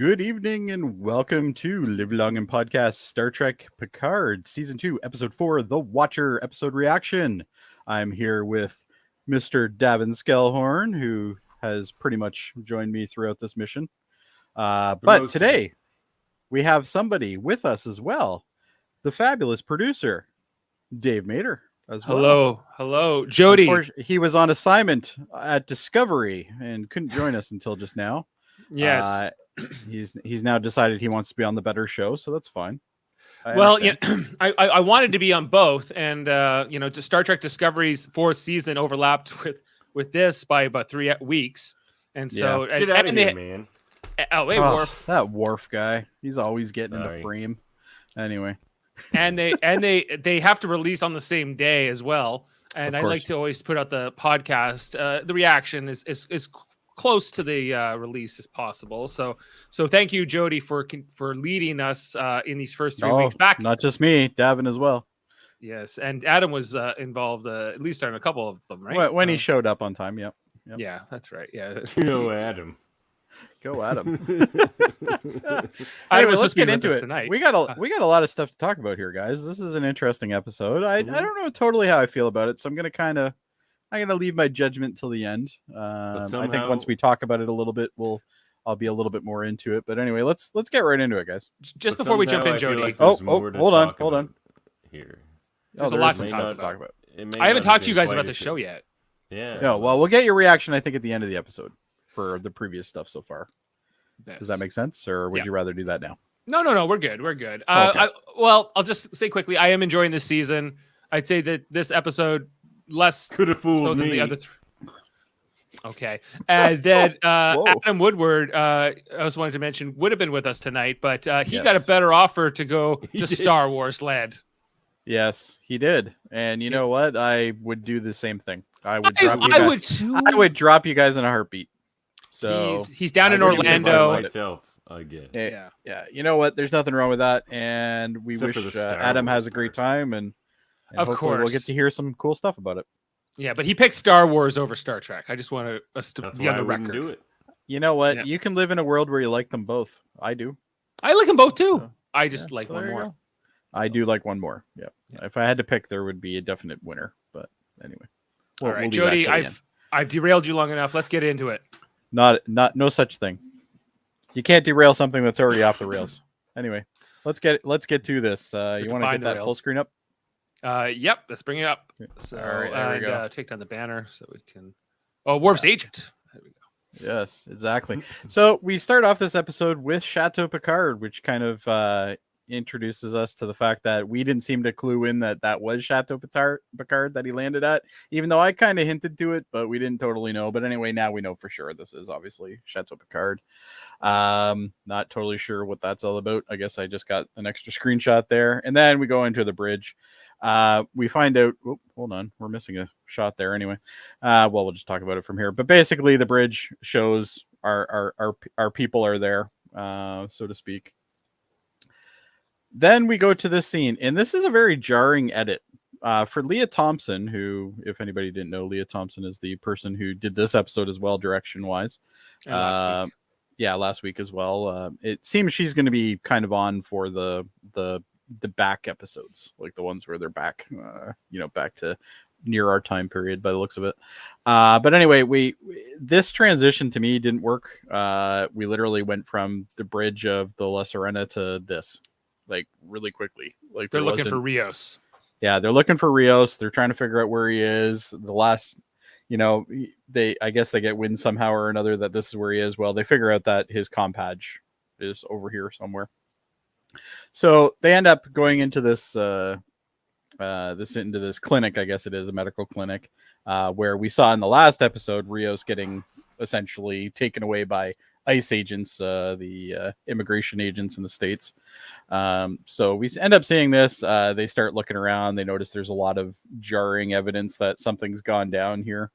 good evening, and welcome to Live Long and Podcast Star Trek Picard, Season 2, Episode 4, The Watcher, Episode Reaction. I'm here with Mr. Davan Skelhorn, who has pretty much joined me throughout this mission. But today, we have somebody with us as well, the fabulous producer, Dave Mater. As well. Hello, Jody. He was on assignment at Discovery and couldn't join us until just now. Yes, he's now decided he wants to be on the better show, so that's fine. I wanted to be on both, and Star Trek Discovery's fourth season overlapped with this by about 3 weeks, and so get out of here, man. Oh, hey, Worf. That Worf guy, he's always getting in the frame. Anyway. And they have to release on the same day as well. And I like to always put out the podcast. The reaction is close to the release as possible. So thank you, Jody, for leading us in these first 3 weeks back. Not just me, Davan as well. Yes, and Adam was involved at least on a couple of them, right? When he showed up on time. Yep. Yeah, that's right. Yeah. Adam. Go Adam. Anyway, let's get into it tonight. We got a lot of stuff to talk about here, guys. This is an interesting episode. I don't know totally how I feel about it, so I'm gonna leave my judgment till the end. I think once we talk about it a little bit, I'll be a little bit more into it. But anyway, let's get right into it, guys. Just before we jump in, Jody. Like hold on. Here. There's a lot to talk about. I haven't talked to you guys about the show yet. Yeah. No, well, we'll get your reaction, I think, at the end of the episode for the previous stuff so far. Yes. Does that make sense, or would you rather do that now? No, we're good. Okay. I'll just say quickly, I am enjoying this season. I'd say that this episode less could have fooled me. Than the other okay, and then Adam Woodward, I just wanted to mention, would have been with us tonight, but he got a better offer to go to Star Wars land. Yes, he did, and you know what? I would do the same thing. I would drop you guys in a heartbeat. So he's down in Orlando. Myself, I guess. Yeah. You know what? There's nothing wrong with that, and we wish Adam has a great time, and of course we'll get to hear some cool stuff about it. Yeah, but he picked Star Wars over Star Trek. I just want us to be on the record. Do it. You know what? Yeah. You can live in a world where you like them both. I do. I like them both too. I just like one more. I do like one more. Yeah. If I had to pick, there would be a definite winner. But anyway. All right, Jody, I've derailed you long enough. Let's get into it. No such thing. You can't derail something that's already off the rails. Anyway, let's get to this. You want to get that full screen up? Yep. Let's bring it up. Okay. So, all right, there we go. Take down the banner so we can. Oh, Worf's agent. There we go. Yes, exactly. So we start off this episode with Chateau Picard, which kind of introduces us to the fact that we didn't seem to clue in that was Chateau Picard that he landed at, even though I kind of hinted to it, but we didn't totally know. But anyway, now we know for sure this is obviously Chateau Picard. Not totally sure what that's all about. I guess I just got an extra screenshot there, and then we go into the bridge. We find out, hold on, we're missing a shot there anyway. We'll just talk about it from here, but basically the bridge shows our people are there, so to speak. Then we go to this scene, and this is a very jarring edit for Leah Thompson, who, if anybody didn't know, Leah Thompson is the person who did this episode as well, direction-wise. Last week as well. It seems she's going to be kind of on for the back episodes, like the ones where they're back, back to near our time period by the looks of it. But anyway, this transition to me didn't work. We literally went from the bridge of the La Serena to this. Like really quickly, like they're looking for Rios. Yeah, they're looking for Rios. They're trying to figure out where he is. The last, I guess they get wind somehow or another that this is where he is. Well, they figure out that his comm badge is over here somewhere. So they end up going into this clinic. I guess it is a medical clinic, where we saw in the last episode Rios getting essentially taken away by ICE agents, the immigration agents in the States. So we end up seeing this. They start looking around. They notice there's a lot of jarring evidence that something's gone down here.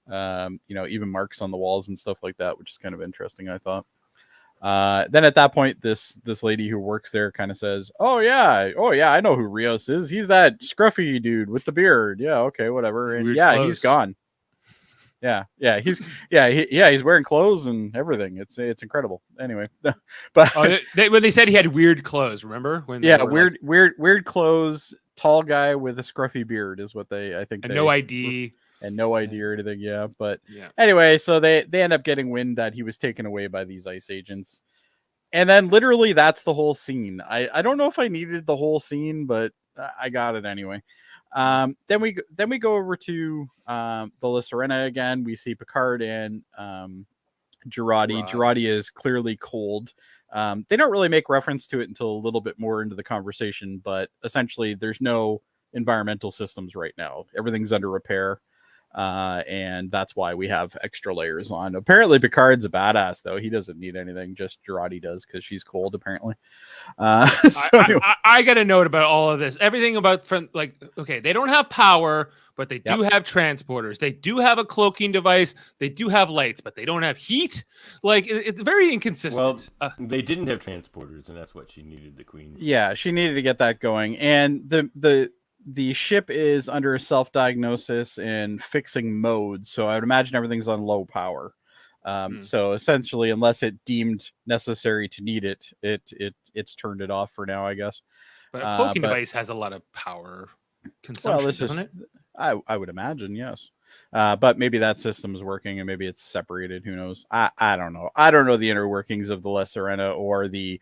Even marks on the walls and stuff like that, which is kind of interesting, I thought. Then at that point, this lady who works there kind of says, oh yeah, I know who Rios is. He's that scruffy dude with the beard. Yeah, okay, whatever. And weird yeah, clothes. He's gone. He's wearing clothes and everything. It's incredible. Anyway, but when they said he had weird clothes, remember? When weird clothes, tall guy with a scruffy beard is what I think. And no ID. And no ID or anything. Yeah, but anyway, so they end up getting wind that he was taken away by these ice agents. And then literally that's the whole scene. I don't know if I needed the whole scene, but I got it anyway. Then we go over to the La Sirena again. We see Picard and Jurati. Jurati is clearly cold. They don't really make reference to it until a little bit more into the conversation, but essentially there's no environmental systems right now. Everything's under repair. And that's why we have extra layers on. Apparently Picard's a badass though. He doesn't need anything, just Jurati does because she's cold apparently. I got a note about all of this. Everything about okay, they don't have power, but they do have transporters. They do have a cloaking device. They do have lights, but they don't have heat. Like it's very inconsistent. Well, they didn't have transporters, and that's what she needed, the Queen. Yeah, she needed to get that going. And the ship is under a self-diagnosis and fixing mode, so I would imagine everything's on low power. So essentially, unless it deemed necessary to need it, it's turned it off for now, I guess. But a cloaking device has a lot of power consumption, doesn't it? I would imagine, yes. But maybe that system's working and maybe it's separated. Who knows? I don't know. I don't know the inner workings of the La Sirena or the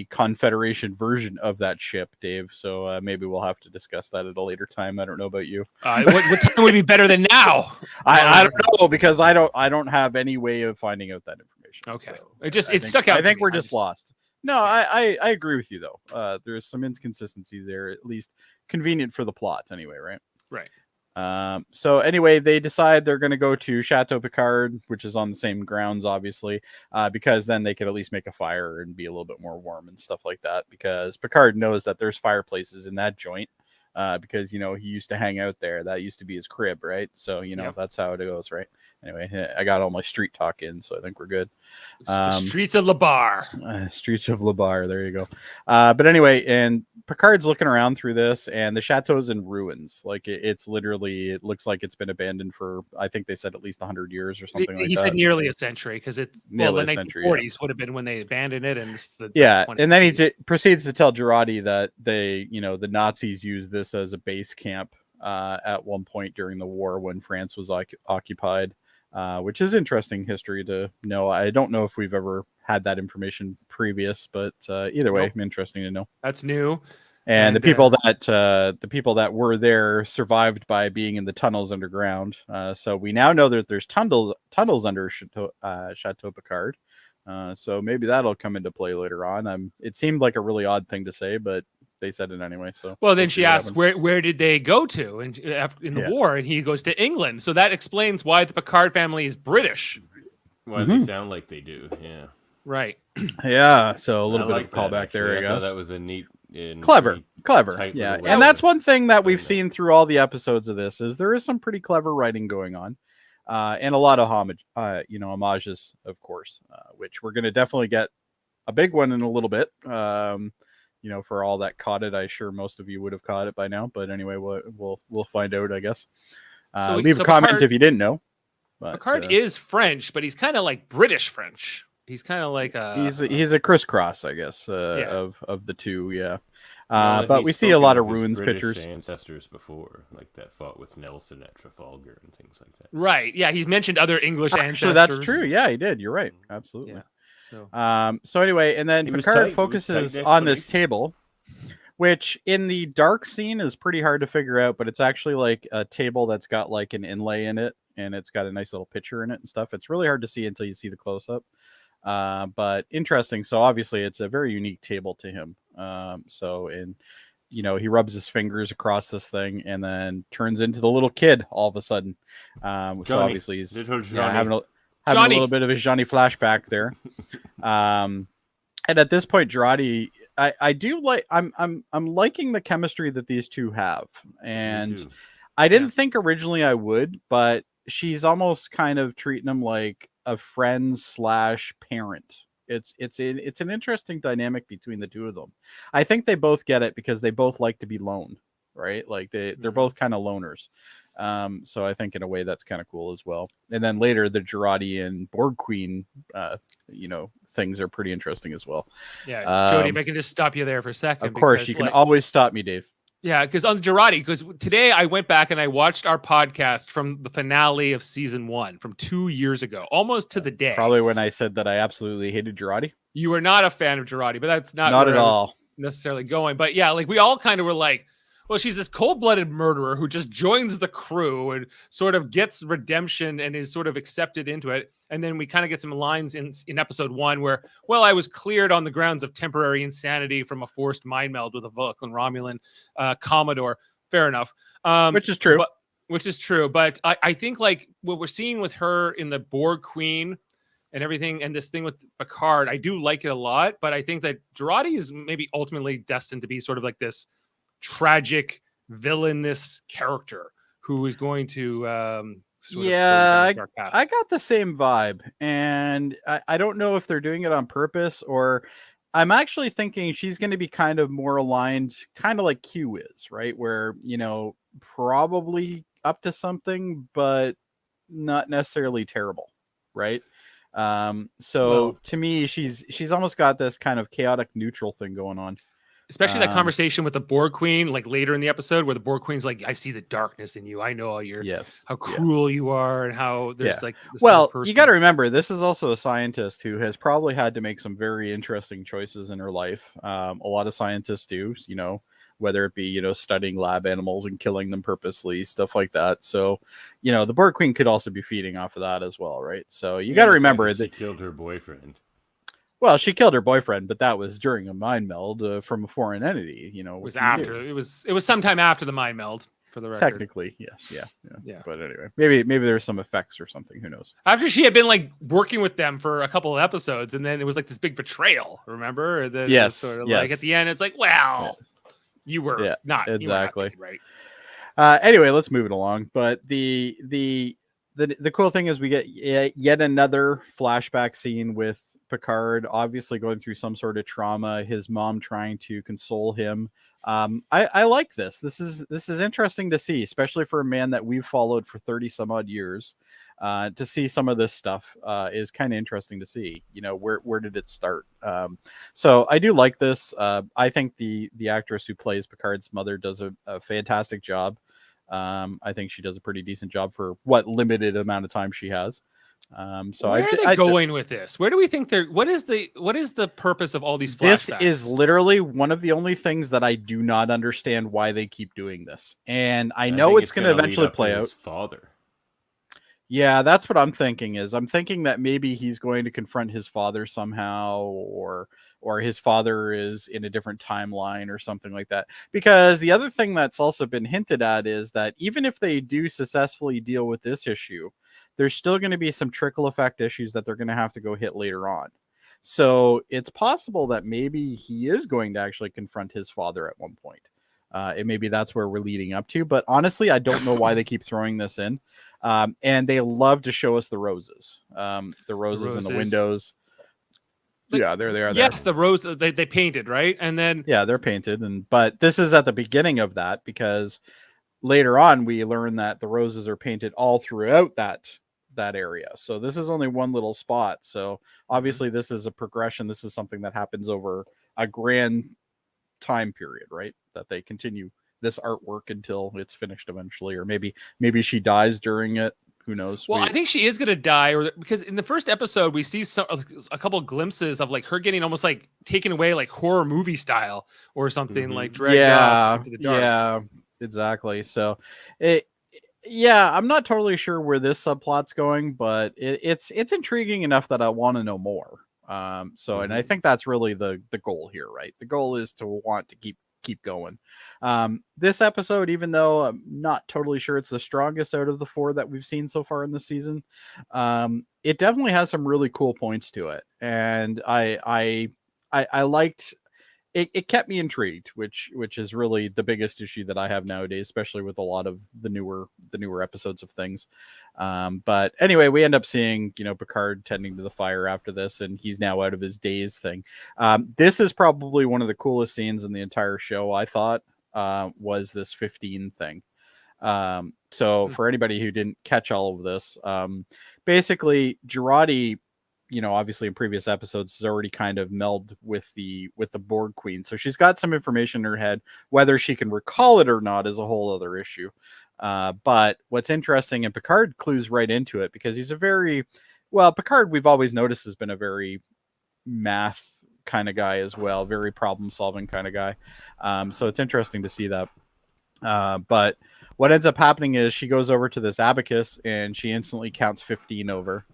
Confederation version of that ship, Dave. So maybe we'll have to discuss that at a later time. I don't know about you. What time would be better than now? I don't know because I don't have any way of finding out that information. Okay, so it stuck out. I think we're just lost. No, I agree with you though. There's some inconsistency there, at least convenient for the plot anyway, right? Right. So anyway, they decide they're going to go to Chateau Picard, which is on the same grounds, obviously, because then they could at least make a fire and be a little bit more warm and stuff like that. Because Picard knows that there's fireplaces in that joint, because he used to hang out there. That used to be his crib, right? So that's how it goes, right? Anyway, I got all my street talk in, so I think we're good. The streets of Labar. Streets of Labar. There you go. But anyway, and Picard's looking around through this, and the chateau's in ruins. Like it's literally, it looks like it's been abandoned for, I think they said at least 100 years or something like that. He said nearly a century because the 1940s would have been when they abandoned it, and and then he proceeds to tell Jurati that the Nazis used this as a base camp at one point during the war when France was occupied. Which is interesting history to know. I don't know if we've ever had that information previous, but either way, interesting to know. That's new. And the people that were there survived by being in the tunnels underground. So we now know that there's tunnels under Chateau Picard. So maybe that'll come into play later on. It seemed like a really odd thing to say, but they said it anyway. So then she asked, where did they go to in the war? And he goes to England. So that explains why the Picard family is British. Why they sound like they do. Yeah. Right. Yeah. So a little bit of a callback there, I guess. That was a neat, clever. Yeah. And that's one thing that we've seen through all the episodes of this is there is some pretty clever writing going on. And a lot of homages, of course, which we're going to definitely get a big one in a little bit. For all that caught it, I'm sure most of you would have caught it by now. But anyway, we'll find out, I guess. Leave a comment if you didn't know. But, Picard is French, but he's kind of like British French. He's kind of like he's a crisscross, I guess, of the two. Yeah. But we see a lot of ruins British pictures. Ancestors before, like that fought with Nelson at Trafalgar and things like that. Right. Yeah. He's mentioned other English ancestors. Actually, that's true. Yeah, he did. You're right. Absolutely. Yeah. So anyway, and then Picard focuses on this table, which in the dark scene is pretty hard to figure out, but it's actually like a table that's got like an inlay in it, and it's got a nice little picture in it and stuff. It's really hard to see until you see the close up. But interesting. So obviously it's a very unique table to him. He rubs his fingers across this thing and then turns into the little kid all of a sudden. So obviously he's having a little bit of a Johnny flashback there. And at this point, Jurati, I do like, I'm liking the chemistry that these two have. And I didn't think originally I would, but she's almost kind of treating him like a friend / parent. It's an interesting dynamic between the two of them. I think they both get it because they both like to be lone, right? Like they're both kind of loners. So I think in a way that's kind of cool as well. And then later the Girardi and Borg Queen, things are pretty interesting as well. Yeah, Jody, if I can just stop you there for a second. Of course, you can always stop me, Dave. Yeah, because on Girardi, because today I went back and I watched our podcast from the finale of season 1 from 2 years ago, almost to the day. Probably when I said that I absolutely hated Girardi. You were not a fan of Girardi, but that's not at all necessarily going. But yeah, like we all kind of were like, well, she's this cold-blooded murderer who just joins the crew and sort of gets redemption and is sort of accepted into it. And then we kind of get some lines in episode 1 where, well, I was cleared on the grounds of temporary insanity from a forced mind meld with a Vulcan Romulan Commodore. Fair enough. Which is true. But I think like what we're seeing with her in the Borg Queen and everything, and this thing with Picard, I do like it a lot. But I think that Girardi is maybe ultimately destined to be sort of like this tragic villainous character who is going to I got the same vibe, and I don't know if they're doing it on purpose, or I'm actually thinking she's going to be kind of more aligned, kind of like Q is, right, where probably up to something but not necessarily terrible, right? To me, she's almost got this kind of chaotic neutral thing going on. Especially that conversation with the Borg Queen, like later in the episode, where the Borg Queen's like, "I see the darkness in you. I know all your how cruel you are, and how there's like." This you got to remember, this is also a scientist who has probably had to make some very interesting choices in her life. A lot of scientists do, whether it be studying lab animals and killing them purposely, stuff like that. So, the Borg Queen could also be feeding off of that as well, right? So you got to remember that she killed her boyfriend. Well, she killed her boyfriend, but that was during a mind meld from a foreign entity. It was after. It was sometime after the mind meld, for the record. Technically, yes, yeah. But anyway, maybe there's some effects or something. Who knows? After she had been like working with them for a couple of episodes, and then it was like this big betrayal. Remember? Yes. Sort of like at the end, it's like, well, you were not exactly you were not right. Anyway, let's move it along. But the cool thing is we get yet another flashback scene with Picard obviously going through some sort of trauma, his mom trying to console him. I like this. This is interesting to see, especially for a man that we've followed for 30 some odd years. To see some of this stuff is kind of interesting to see. Where did it start? So I do like this. I think the actress who plays Picard's mother does a fantastic job. I think she does a pretty decent job for what limited amount of time she has. So where are they going with this? Where do we think they're? What is the purpose of all these flashbacks? This is literally one of the only things that I do not understand why they keep doing this, and I know it's going to eventually play out. His father. Yeah, that's what I'm thinking. I'm thinking that maybe he's going to confront his father somehow, or his father is in a different timeline or something like that. Because the other thing that's also been hinted at is that even if they do successfully deal with this issue, there's still going to be some trickle effect issues that they're going to have to go hit later on. So it's possible that maybe he is going to actually confront his father at one point. And maybe that's where we're leading up to. But honestly, I don't know why they keep throwing this in. And they love to show us the roses. The roses in the windows. Yeah, there they are. Yes, the rose they painted, right? And then they're painted, but this is at the beginning of that, because later on we learn that the roses are painted all throughout that area. So this is only one little spot. So obviously this is a progression. This is something that happens over a grand time period, right? That they continue this artwork until it's finished eventually, or maybe she dies during it. Who knows? Well, I think she is going to die, because in the first episode we see a couple of glimpses of like her getting almost like taken away, like horror movie style or something, like dragged off into the dark. Yeah, exactly. So I'm not totally sure where this subplot's going, but it's intriguing enough that I want to know more. And I think that's really the goal here, right? The goal is to want to keep going. This episode, even though I'm not totally sure it's the strongest out of the 4 that we've seen so far in the season, it definitely has some really cool points to it, and I liked it. It kept me intrigued, which is really the biggest issue that I have nowadays, especially with a lot of the newer episodes of things. But anyway, we end up seeing Picard tending to the fire after this, and he's now out of his daze thing. This is probably one of the coolest scenes in the entire show, I thought, was this 15 thing. So for anybody who didn't catch all of this, basically Girardi, obviously in previous episodes has already kind of melded with the Borg Queen. So she's got some information in her head. Whether she can recall it or not is a whole other issue. But what's interesting, and Picard clues right into it because he's Picard, we've always noticed, has been a very math kind of guy as well, very problem solving kind of guy. So it's interesting to see that. But what ends up happening is she goes over to this abacus and she instantly counts 15 over.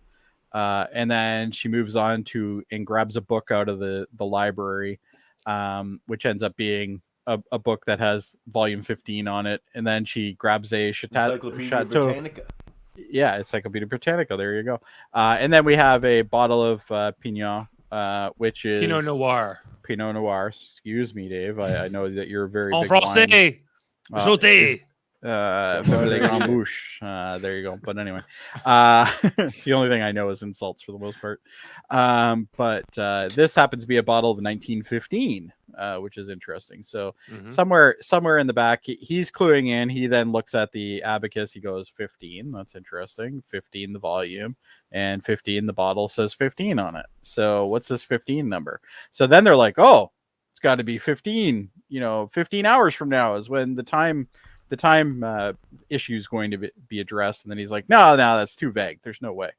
And then she moves on and grabs a book out of the library, which ends up being a book that has volume 15 on it. And then she grabs a Encyclopedia Britannica. Yeah, Encyclopedia Britannica. There you go. And then we have a bottle of Pinot, which is Pinot Noir. Pinot Noir. Excuse me, Dave. I know that you're a very En big français. Jody. There you go. But anyway, it's the only thing I know is insults for the most part. But this happens to be a bottle of 1915, which is interesting. So somewhere in the back, he's cluing in. He then looks at the abacus. He goes 15. That's interesting. 15 the volume, and 15 the bottle says 15 on it. So what's this 15 number? So then they're like, oh, it's got to be 15. 15 hours from now is when the time issue is going to be addressed. And then he's like, no, that's too vague. There's no way.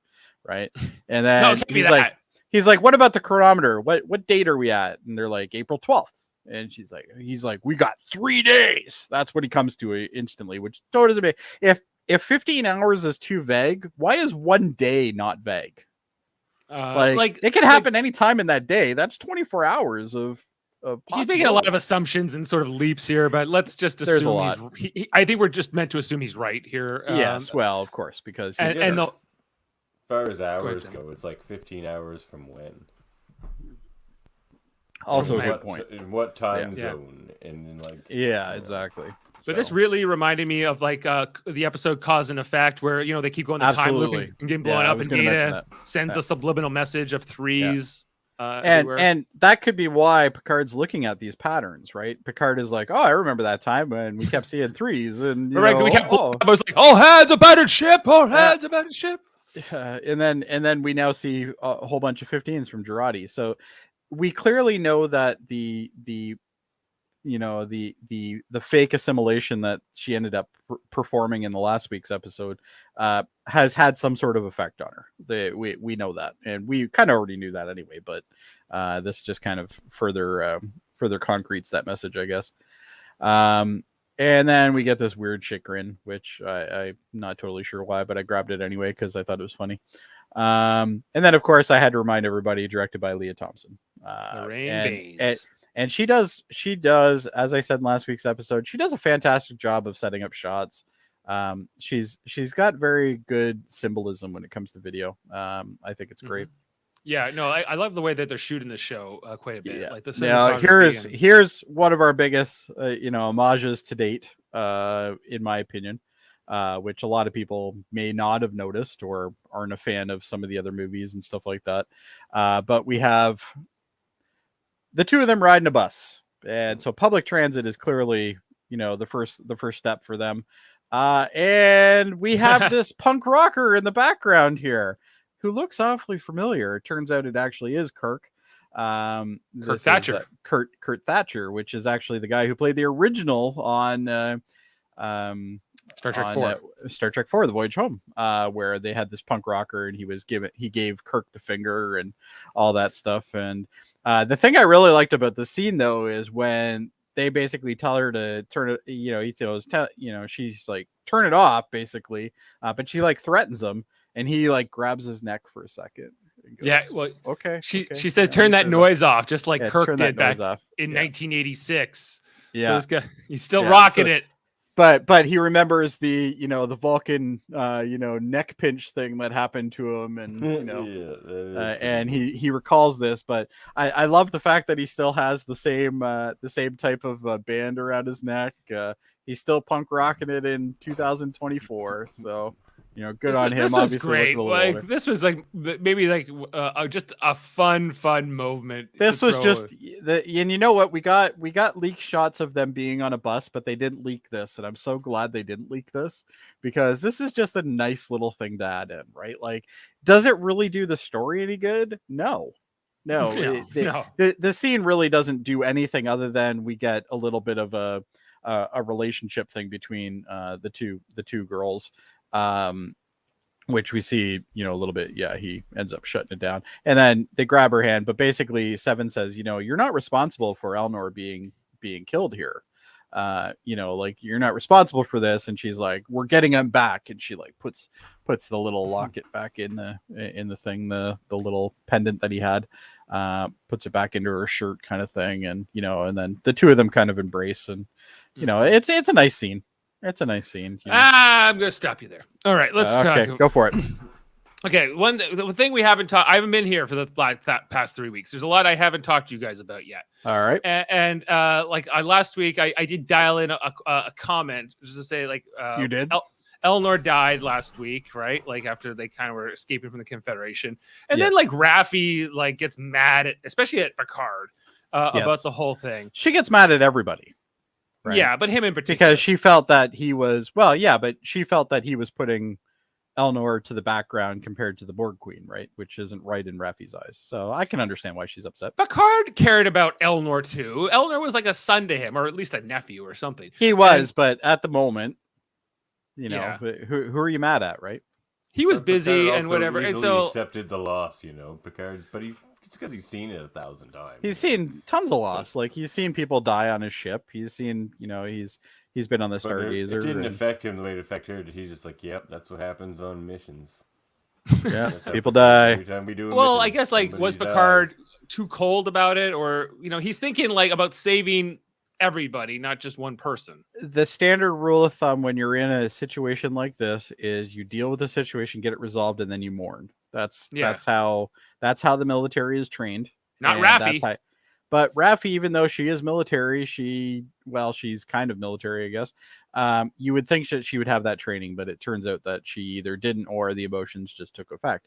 Right. And then he's like, what about the chronometer? What date are we at? And they're like, April 12th. And he's like, we got 3 days. That's what he comes to instantly, which totally doesn't make, if 15 hours is too vague, why is 1 day not vague? It can happen anytime in that day. That's 24 hours of he's making a lot of assumptions and sort of leaps here, but let's just assume I think we're just meant to assume he's right here. Yes, well, of course, because as far as hours go, it's like 15 hours from when. Also a good point. In what time zone? And exactly. But this really reminded me of the episode Cause and Effect, where they keep going to time looping and getting blown up, and Data sends the subliminal message of threes. And that could be why Picard's looking at these patterns, right? Picard is like, oh, I remember that time when we kept seeing threes, and I was like, all hands aboard ship, all hands aboard ship. And then we now see a whole bunch of 15s from Girardi. So we clearly know that the fake assimilation that she ended up performing in the last week's episode has had some sort of effect on her. We know that, and we kind of already knew that anyway, but this just kind of further concretes that message, I guess. And then we get this weird shit grin, which I'm not totally sure why, but I grabbed it anyway because I thought it was funny. And then, of course, I had to remind everybody, directed by Leah Thompson. Lorraine Baines. And she does, as I said in last week's episode, she does a fantastic job of setting up shots. She's got very good symbolism when it comes to video. I think it's great. Yeah, no, I love the way that they're shooting the show quite a bit. Yeah. Like the here's one of our biggest, homages to date, in my opinion, which a lot of people may not have noticed or aren't a fan of some of the other movies and stuff like that. But we have the two of them riding a bus, and so public transit is clearly, the first step for them. And we have this punk rocker in the background here who looks awfully familiar. It turns out it actually is Kirk. Kurt Thatcher. Kurt Thatcher, which is actually the guy who played the original on Star Trek 4. Star Trek 4, The Voyage Home, where they had this punk rocker and he gave Kirk the finger and all that stuff. And the thing I really liked about the scene, though, is when they basically tell her to turn it, he tells, she's like, turn it off, basically. But she threatens him, and he grabs his neck for a second. Goes, okay. She says, turn that noise off, just like Kirk did back in 1986. Yeah. So this guy, he's still rocking it. But he remembers the the Vulcan neck pinch thing that happened to him, and and he recalls this. But I love the fact that he still has the same type of band around his neck. He's still punk rocking it in 2024. So Good on him. This was obviously great. Like older. this was like maybe like just a fun moment. This was just and you know what, we got leaked shots of them being on a bus, but they didn't leak this, and I'm so glad they didn't leak this, because this is just a nice little thing to add in, right? Like, does it really do the story any good? No. No. The scene really doesn't do anything other than we get a little bit of a relationship thing between the two girls, which we see, a little bit. Yeah, he ends up shutting it down, and then they grab her hand. But basically, Seven says, you're not responsible for Elnor being killed here. Like, you're not responsible for this. And she's like, we're getting him back. And she like puts the little locket back in the thing, the little pendant that he had, puts it back into her shirt kind of thing. And, and then the two of them kind of embrace, and, it's a nice scene. It's a nice scene. I'm going to stop you there. All right, let's talk. Go for it. Okay, the thing we haven't talked. I haven't been here for the past 3 weeks. There's a lot I haven't talked to you guys about yet. All right. And last week, I did dial in a comment just to say, like, you did. Elnor died last week, right? Like, after they kind of were escaping from the Confederation, and then like Raffi like gets mad especially at Picard about the whole thing. She gets mad at everybody. Right? Yeah, but him in particular, because she felt that he was she felt that he was putting Elnor to the background compared to the Borg Queen, right? Which isn't right in Raffi's eyes. So I can understand why she's upset. Picard cared about Elnor too. Elnor was like a son to him, or at least a nephew or something. He was, but at the moment, who are you mad at, right? He was busy and whatever, and so accepted the loss, Picard, but it's because he's seen it 1,000 times. He's seen tons of loss. Like, he's seen people die on his ship. He's seen, he's been on the Stargazer. It didn't affect him the way it affected her. He's just like, yep, that's what happens on missions. Yeah, people die. Every time we do a well, mission, I guess, like, was Picard too cold about it? Or, he's thinking, like, about saving everybody, not just one person. The standard rule of thumb when you're in a situation like this is you deal with the situation, get it resolved, and then you mourn. That's how the military is trained. Not Raffi. But Raffi, even though she is military, she's kind of military, I guess. You would think that she would have that training, but it turns out that she either didn't, or the emotions just took effect.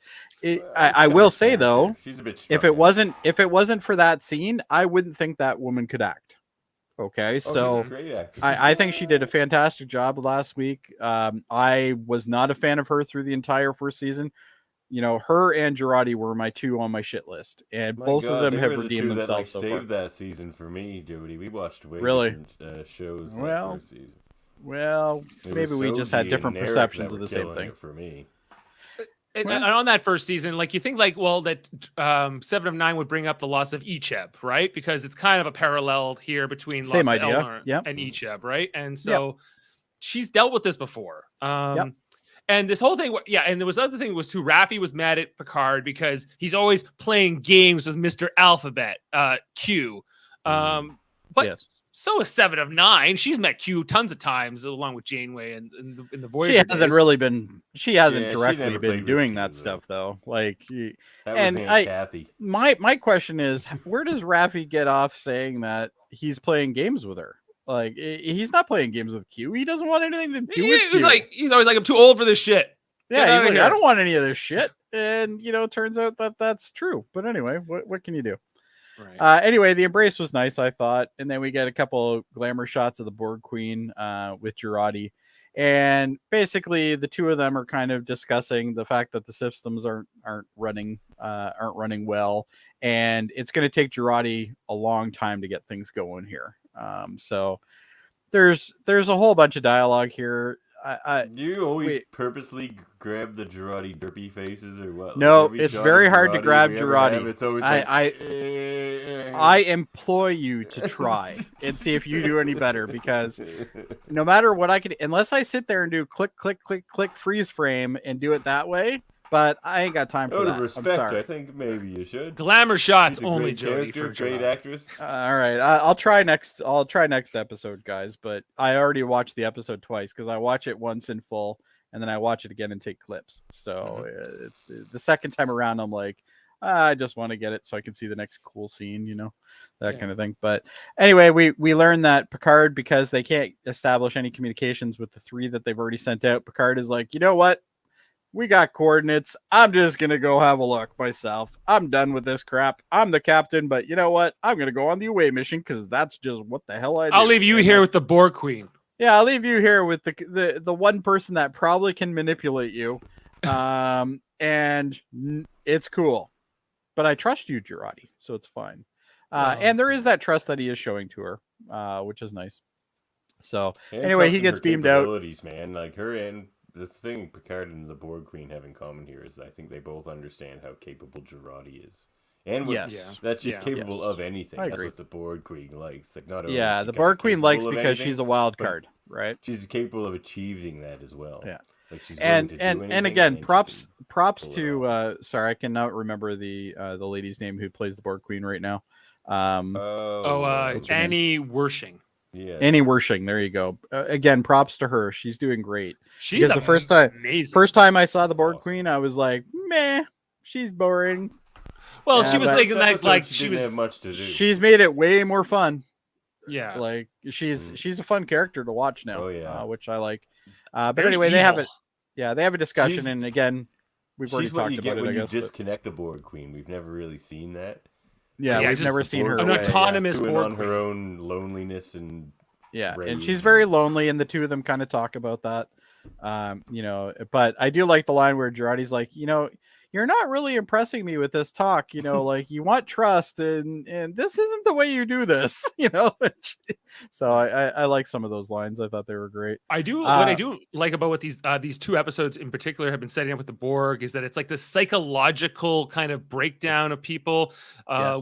I will say though, she's a bit if it wasn't for that scene, I wouldn't think that woman could act. Okay, so I think she did a fantastic job last week. I was not a fan of her through the entire first season. Her and Girardi were my two on my shit list, and both of them have redeemed themselves so far. Saved that season for me, Jody. We watched way different shows that first season. Well, maybe we just had different perceptions of the same thing. For me. And on that first season, like, you think, like, well, that 7 of 9 would bring up the loss of Icheb, right? Because it's kind of a parallel here between loss of Elnor and Icheb, right? And so she's dealt with this before. And this whole thing, and there was other thing was too, Raffi was mad at Picard because he's always playing games with Mr. Alphabet, Q. But so is 7 of 9. She's met Q tons of times along with Janeway and in the Voyager. She hasn't directly been doing that stuff though. Like, Kathy. My question is, where does Raffi get off saying that he's playing games with her? Like, he's not playing games with Q. He doesn't want anything to do with Q. He's always like, I'm too old for this shit. Yeah, he's like, I don't want any of this shit. And, turns out that that's true. But anyway, what can you do? Right. Anyway, the embrace was nice, I thought. And then we get a couple of glamour shots of the Borg Queen with Girardi. And basically, the two of them are kind of discussing the fact that the systems aren't running well. And it's going to take Girardi a long time to get things going here. So there's a whole bunch of dialogue here. Do you always purposely grab the Girardi derpy faces or what? No, it's very hard to grab Girardi. It's always I implore you to try and see if you do any better, because no matter what I can, unless I sit there and do click, click, click, click, freeze frame and do it that way. But I ain't got time for that. Respect, I'm sorry. I think maybe you should. Glamour shots only, Jody. Great actress. All right, I'll try next episode, guys. But I already watched the episode twice because I watch it once in full and then I watch it again and take clips. So it's the second time around. I'm like, I just want to get it so I can see the next cool scene, that kind of thing. But anyway, we learned that Picard, because they can't establish any communications with the 3 that they've already sent out. Picard is like, you know what? we got coordinates. I'm just going to go have a look myself. I'm done with this crap. I'm the captain, but you know what? I'm going to go on the away mission because that's just what the hell I do. I'll leave you here with the Borg Queen. Yeah, I'll leave you here with the one person that probably can manipulate you. And it's cool. But I trust you, Girardi, so it's fine. And there is that trust that he is showing to her, which is nice. So And anyway, he trusting gets her beamed out. Man, like her and the thing Picard and the Borg Queen have in common here is I think they both understand how capable Girardi is. And that's just capable of anything. That's what the Borg Queen likes. Like not the Borg Queen likes because she's a wild card, right? She's capable of achieving that as well. Yeah. Like she's and again, props to sorry, I cannot remember the lady's name who plays the Borg Queen right now. Annie Wershing. Yeah, Annie Wershing. There you go. Again, props to her. She's doing great. She's the first time I saw the Borg Queen, I was like, meh, she's boring. Well, she was thinking like she was have much to do. She's made it way more fun. Yeah, like she's a fun character to watch now. Oh yeah, which I like. But Very anyway, evil. they have a discussion, and again, we've already talked about it. When I you guess, disconnect the Borg Queen, we've never really seen that. Yeah, we've never seen her an autonomous Borg on her own loneliness and and she's very lonely, and the two of them kind of talk about that. But I do like the line where Girardi's like, you're not really impressing me with this talk, like you want trust and this isn't the way you do this, So I like some of those lines. I thought they were great. What I do like about what these two episodes in particular have been setting up with the Borg is that it's like this psychological kind of breakdown of people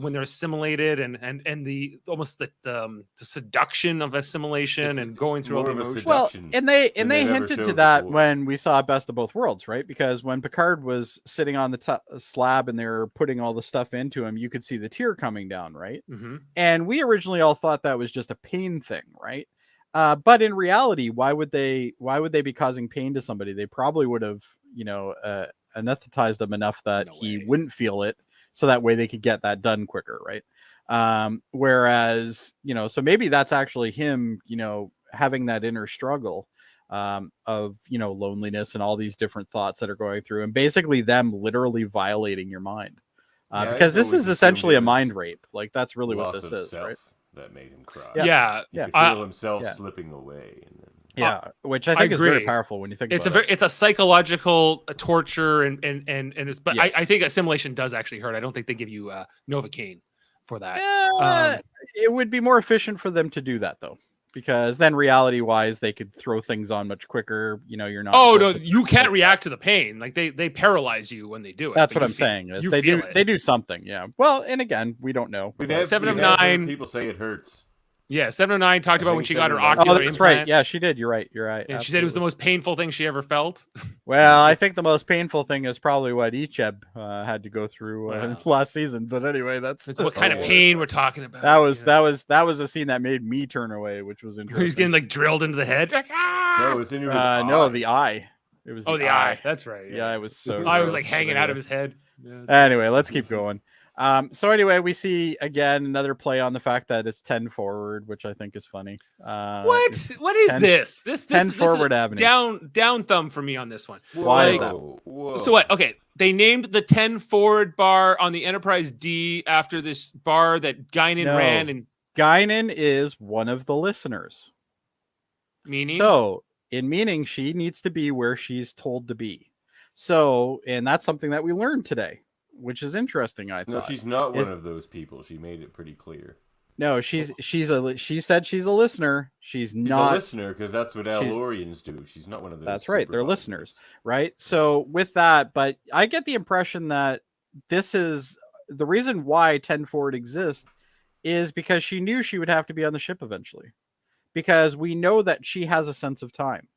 when they're assimilated and the almost the seduction of assimilation and going through all the emotions. Well, and they hinted to that when we saw Best of Both Worlds, right? Because when Picard was sitting on the slab and they're putting all the stuff into him, you could see the tear coming down, right? Mm-hmm. And we originally all thought that was just a pain thing, right? But in reality, why would they be causing pain to somebody? They probably would have, anesthetized him enough that he wouldn't feel it, so that way they could get that done quicker, right? Whereas, so maybe that's actually him, having that inner struggle of loneliness and all these different thoughts that are going through, and basically them literally violating your mind, because this is essentially a mind rape. Like that's really what this is, right? That made him cry. Yeah. He could feel himself slipping away, and then... which I think is very powerful when you think about it. It's a psychological torture, and it's. But I think assimilation does actually hurt. I don't think they give you Novocaine for that. It would be more efficient for them to do that though. Because then reality-wise, they could throw things on much quicker. You're not. Oh no, you can't react to the pain. Like they paralyze you when they do it. That's what I'm saying. Is they do something. Yeah. Well, and again, we don't know. 7 of 9 people say it hurts. Yeah, 7 of 9 talked about when she got her ocular implant. Oh, that's right. Yeah, she did. You're right. And she said it was the most painful thing she ever felt. Well, I think the most painful thing is probably what Icheb had to go through last season. But anyway, that's what kind of pain we're talking about. That was a scene that made me turn away, which was interesting. He's getting like drilled into the head. No, it was into his eye. No, the eye. It was the eye. That's right. Yeah, it was so. I was like hanging out of his head. Anyway, let's keep going. So anyway, we see again another play on the fact that it's 10 forward, which I think is funny. What is 10, this? This 10 forward is avenue. Down thumb for me on this one. Why is that? Whoa. So what? Okay, they named the 10 forward bar on the Enterprise D after this bar that Guinan ran, and Guinan is one of the listeners. Meaning? So in meaning, she needs to be where she's told to be. So, and that's something that we learned today, which is interesting. I thought. No, she's not one of those people. She made it pretty clear. No, she said she's a listener. She's not a listener because that's what Alorians do. She's not one of those. That's right. They're listeners, right? So with that, but I get the impression that this is the reason why 10 forward exists is because she knew she would have to be on the ship eventually, because we know that she has a sense of time.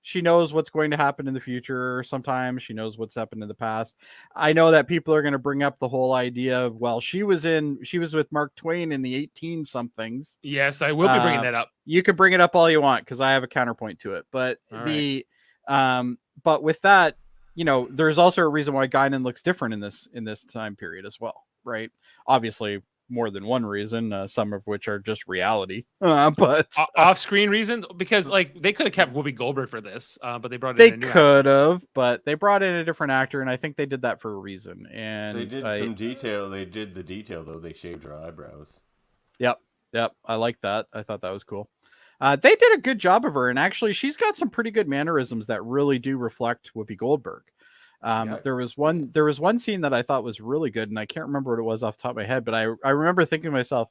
She knows what's going to happen in the future. Sometimes she knows what's happened in the past. I know that people are going to bring up the whole idea of, well, she was with Mark Twain in the 18 somethings. Yes, I will be bringing that up. You can bring it up all you want, because I have a counterpoint to it. But but with that, there's also a reason why Guinan looks different in this time period as well, right? Obviously, more than one reason, some of which are just reality. But off-screen reasons, because like they could have kept Whoopi Goldberg for this, but they brought in they could have, but they brought in a different actor, and I think they did that for a reason. And they did some detail. They did the detail though. They shaved her eyebrows. Yep. I like that. I thought that was cool. They did a good job of her, and actually, she's got some pretty good mannerisms that really do reflect Whoopi Goldberg. There was one scene that I thought was really good, and I can't remember what it was off the top of my head, but I remember thinking to myself,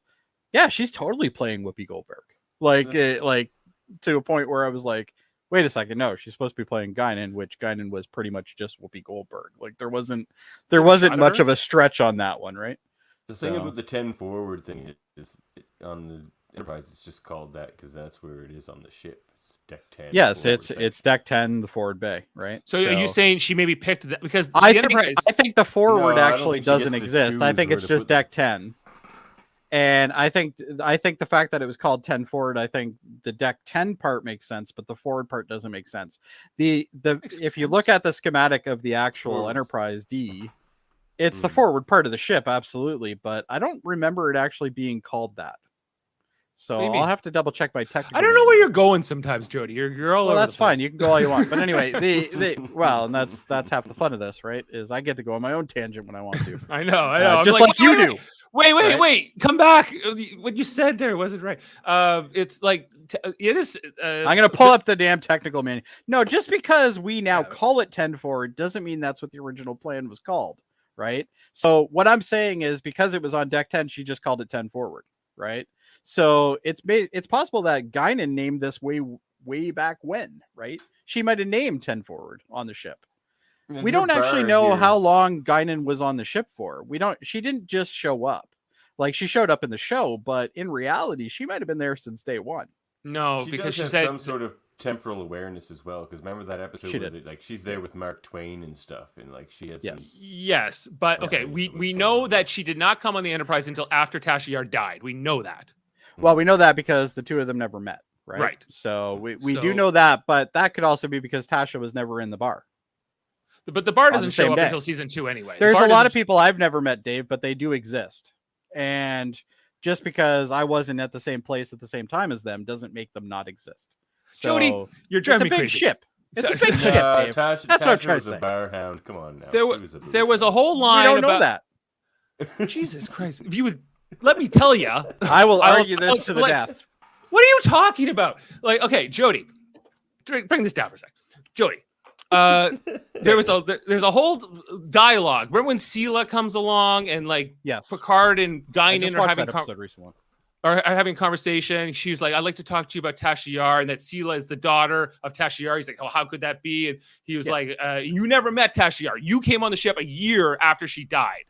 yeah, she's totally playing Whoopi Goldberg, like to a point where I was like, wait a second, no, she's supposed to be playing Guinan, which Guinan was pretty much just Whoopi Goldberg. Like there wasn't much of a stretch on that one, right? The thing about the 10 forward thing is on the Enterprise, it's just called that because that's where it is on the ship. It's deck 10. Yes, it's deck 10, the forward bay, right? So are you saying she maybe picked that because I think the forward actually doesn't exist. I think it's just deck 10. And I think the fact that it was called 10 forward, I think the deck 10 part makes sense, but the forward part doesn't make sense. If you look at the schematic of the actual Enterprise D, it's the forward part of the ship, absolutely, but I don't remember it actually being called that. So I'll have to double check my technical. I don't know where you're going sometimes, Jody. You're all over. That's fine. You can go all you want. But anyway, and that's half the fun of this, right? Is I get to go on my own tangent when I want to. I know. Just like you do. Wait. Come back. What you said there wasn't right. It's like it is. I'm gonna pull up the damn technical manual. No, just because we now call it 10 forward doesn't mean that's what the original plan was called, right? So what I'm saying is because it was on deck 10, she just called it 10 forward, right? So it's possible that Guinan named this way back when, right? She might have named 10 forward on the ship. We don't actually know how long Guinan was on the ship for. She didn't just show up. Like she showed up in the show, but in reality, she might have been there since day one. No, because she said some sort of temporal awareness as well. Because remember that episode where she's there with Mark Twain and stuff, and like she has yes, but okay, we know that she did not come on the Enterprise until after Tasha Yar died. We know that. Well, we know that because the two of them never met, right? Right. So we do know that, but that could also be because Tasha was never in the bar. But the bar doesn't show up until season 2 anyway. There's a lot of people I've never met, Dave, but they do exist. And just because I wasn't at the same place at the same time as them doesn't make them not exist. So Jody, you're driving me crazy. It's a big ship. It's a big ship, Dave. That's what I'm trying to say. A bar hound. Come on now. There was a whole line. We don't know that. Jesus Christ! If you would let me tell you, I will argue this to the death. What are you talking about? Like, okay, Jody, bring this down for a second. Jody, there's a whole dialogue. Remember when Sela comes along and like Picard and Guinan are having conversation. She's like, I'd like to talk to you about Tasha Yar, and that Sela is the daughter of Tasha Yar. He's like, oh, how could that be? And he was like, you never met Tasha Yar. You came on the ship a year after she died,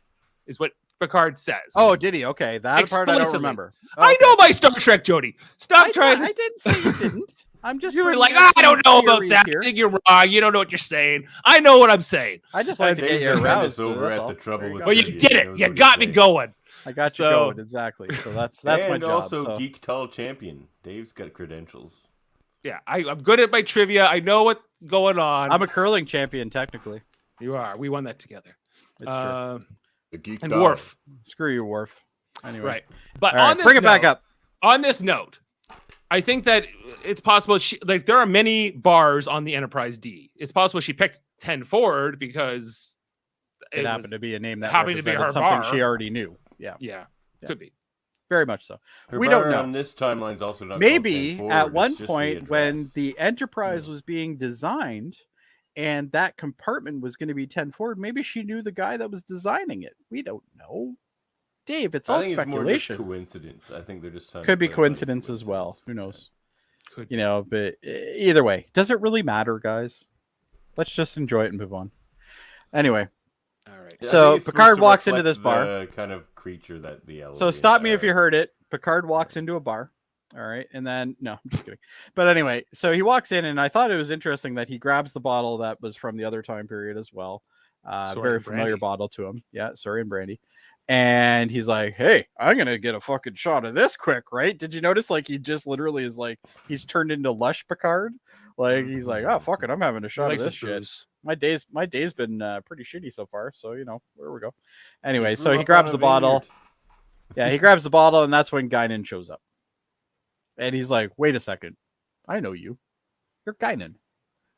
is what Picard says. Oh, did he? Okay, that part I don't remember. Okay. I know my Star Trek, Jody. Stop trying. I didn't say you didn't. I'm just. You were like, I don't know about that. Here. I think you're wrong. You don't know what you're saying. I know what I'm saying. I just like to get you aroused over at the trouble with. Well, you did it. You got me going. I got you going exactly. So that's my job. And also Geek Tall Champion. Dave's got credentials. Yeah, I'm good at my trivia. I know what's going on. I'm a curling champion, technically. You are. We won that together. It's true. And Worf. Screw you, Worf. Anyway, right. But on this bring it back up. On this note, I think that it's possible there are many bars on the Enterprise D. It's possible she picked 10 forward because it happened to be a name that happened to be her something bar. She already knew. Yeah. Could be. Very much so. We don't know. On this timeline's also not maybe at one point when the Enterprise was being designed and that compartment was going to be 10 forward, maybe she knew the guy that was designing it. We don't know. Dave, it's all speculation. It's more just coincidence. I think they're just could be coincidence as well. Who knows? But either way, does it really matter, guys? Let's just enjoy it and move on. Anyway. All right. So Picard walks into this bar. Kind of creature that the So stop me if you heard it. Picard walks into a bar. All right. And then, no, I'm just kidding. But anyway, so he walks in, and I thought it was interesting that he grabs the bottle that was from the other time period as well. Very familiar bottle to him. Yeah, Sorry and Brandy. And he's like, hey, I'm going to get a fucking shot of this quick, right? Did you notice, like, he just literally is like, he's turned into Lush Picard. Like, he's like, oh, fuck it, I'm having a shot of this shit. My day's been pretty shitty so far, so, where we go. Anyway, so he grabs the bottle. Yeah, he grabs the bottle, and that's when Guinan shows up. And he's like, wait a second. I know you. You're Guinan.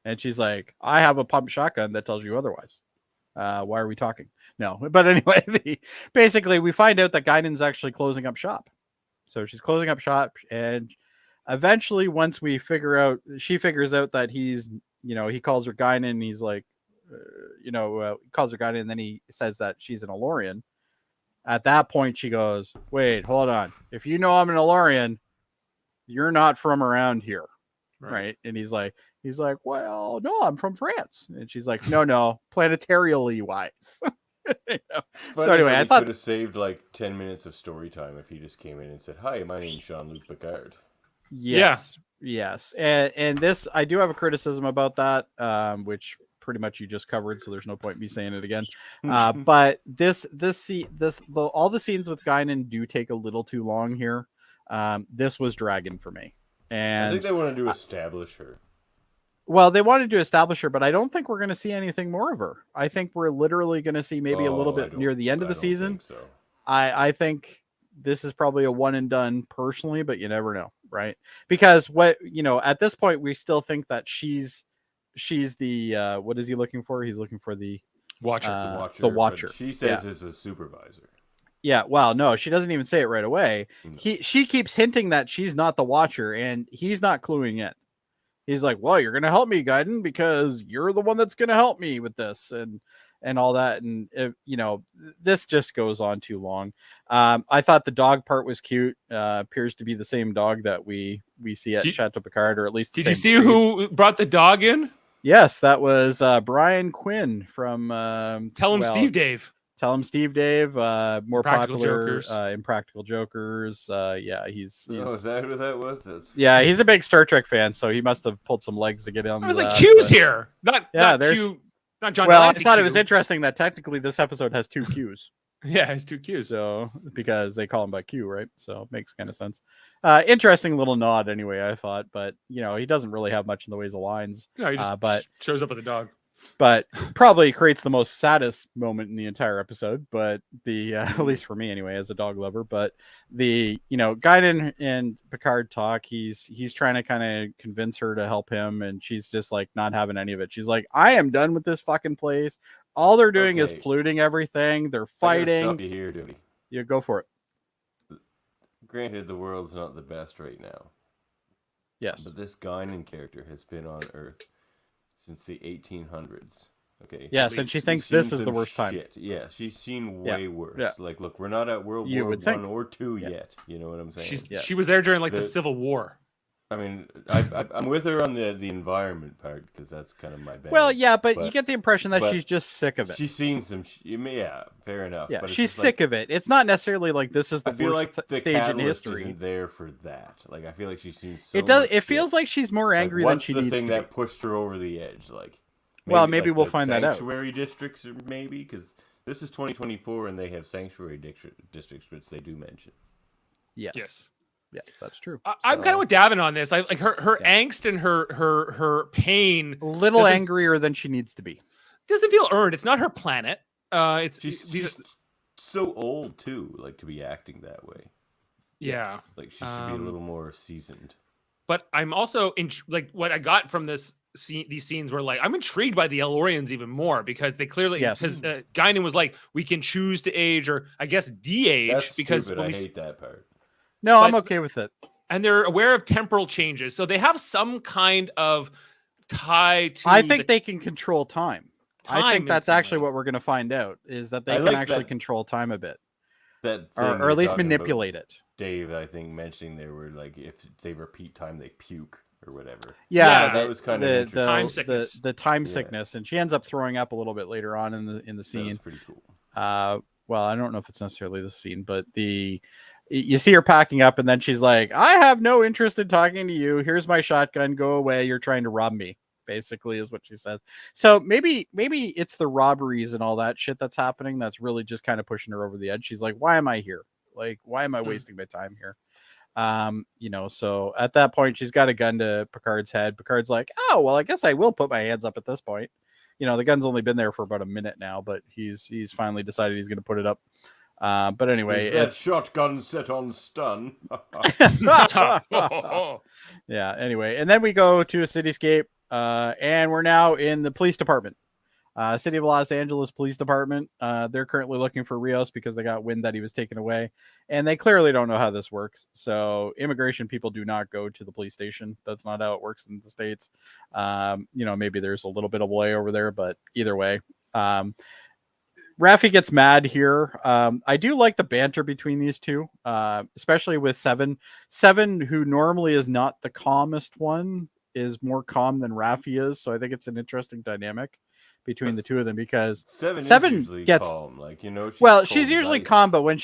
And she's like, I have a pump shotgun that tells you otherwise. Why are we talking? No. But anyway, basically, we find out that Guinan's actually closing up shop. So she's closing up shop, and eventually, once she figures out that he's, he calls her Guinan, and he's like, calls her Guinan, and then he says that she's an Elorian. At that point, she goes, wait, hold on. If you know I'm an Elorian, you're not from around here. Right? And he's like, well, no, I'm from France. And she's like, no, planetarially wise. So anyway, I thought could have saved like 10 minutes of story time if he just came in and said, hi, my name's Jean-Luc Picard. Yes. And this, I do have a criticism about that, which pretty much you just covered, so there's no point in me saying it again. But all the scenes with Guinan do take a little too long here. This was dragging for me. And I think they wanted to establish her. Well, they wanted to establish her, but I don't think we're going to see anything more of her. I think we're literally going to see maybe a little bit near the end of the season. So. I think this is probably a one and done personally, but you never know, right? Because at this point, we still think that she's the what is he looking for? He's looking for the Watcher. The Watcher. She says is a supervisor. Yeah, well, no, she doesn't even say it right away. No. She keeps hinting that she's not the Watcher, and he's not cluing in. He's like, well, you're going to help me, Guinan, because you're the one that's going to help me with this and all that. And, this just goes on too long. I thought the dog part was cute. Appears to be the same dog that we see at Chateau Picard, or at least Did you see who brought the dog in? Yes, that was Brian Quinn from Tell Him Steve Dave. Tell Him Steve Dave, more popular Impractical Jokers. He's is that who that was? He's a big Star Trek fan, so he must have pulled some legs to get in. I was like, Q's here, not Q, not John. Well, I thought it was interesting that technically this episode has 2 Qs. Yeah, it's 2 Qs. So because they call him by Q, right? So it makes kind of sense. Interesting little nod, anyway. I thought, but he doesn't really have much in the ways of lines. No, he just shows up with a dog. But probably creates the most saddest moment in the entire episode, but at least for me anyway, as a dog lover. But Guinan and Picard talk. He's trying to kind of convince her to help him, and she's just like not having any of it. She's like, I am done with this fucking place. All they're doing is polluting everything. They're fighting. Stop you here, Jody. Yeah, go for it. Granted, the world's not the best right now. Yes, but this Guinan character has been on Earth since the 1800s. Okay. Yes, and she thinks this is the worst time. Yeah, she's seen way worse. Yeah. Like, look, we're not at World War I or II yet. You know what I'm saying? She was there during the Civil War. I mean, I'm with her on the environment part because that's kind of my bad. Well, yeah, but you get the impression that she's just sick of it. She's seen some. Fair enough. Yeah, but she's sick of it. It's not necessarily like this is the worst stage in history. Isn't there for that? Like, I feel like she's seen. It feels like she's more angry than she needs to be. What's the thing that pushed her over the edge? Like, maybe we'll find that out. Sanctuary districts, or maybe because this is 2024 and they have sanctuary districts, which they do mention. Yes. Yeah, that's true. I'm kind of with Davan on this. I like her angst and her pain. A little angrier than she needs to be. Doesn't feel earned. It's not her planet. She's so old too, like to be acting that way. Yeah, like she should be a little more seasoned. But I'm also what I got from these scenes were like I'm intrigued by the Elorians even more because they clearly because Guinan was like we can choose to age or I guess de-age. That's because stupid. I hate that part. No, I'm okay with it. And they're aware of temporal changes. So they have some kind of tie to I think they can control time. I think that's actually what we're going to find out is that they can actually control time a bit. Or at least manipulate it. Dave, I think, mentioning they were like if they repeat time, they puke or whatever. Yeah, that was kind of interesting. The time sickness. The time sickness. And she ends up throwing up a little bit later on in the scene. That's pretty cool. Well, I don't know if it's necessarily the scene, but you see her packing up and then she's like, I have no interest in talking to you. Here's my shotgun. Go away. You're trying to rob me, basically, is what she said. So maybe it's the robberies and all that shit that's happening that's really just kind of pushing her over the edge. She's like, why am I here? Like, why am I wasting my time here? So at that point, she's got a gun to Picard's head. Picard's like, oh, well, I guess I will put my hands up at this point. The gun's only been there for about a minute now, but he's finally decided he's going to put it up. But anyway, it's shotgun set on stun. Yeah. Anyway, and then we go to a cityscape, and we're now in the police department. City of Los Angeles Police Department. They're currently looking for Rios because they got wind that he was taken away, and they clearly don't know how this works. So immigration people do not go to the police station. That's not how it works in the States. Maybe there's a little bit of way over there, but either way, Raffi gets mad here. I do like the banter between these two, especially with Seven. Seven, who normally is not the calmest one, is more calm than Raffi is. So I think it's an interesting dynamic between the two of them, because Seven gets calm, she's usually calm, but when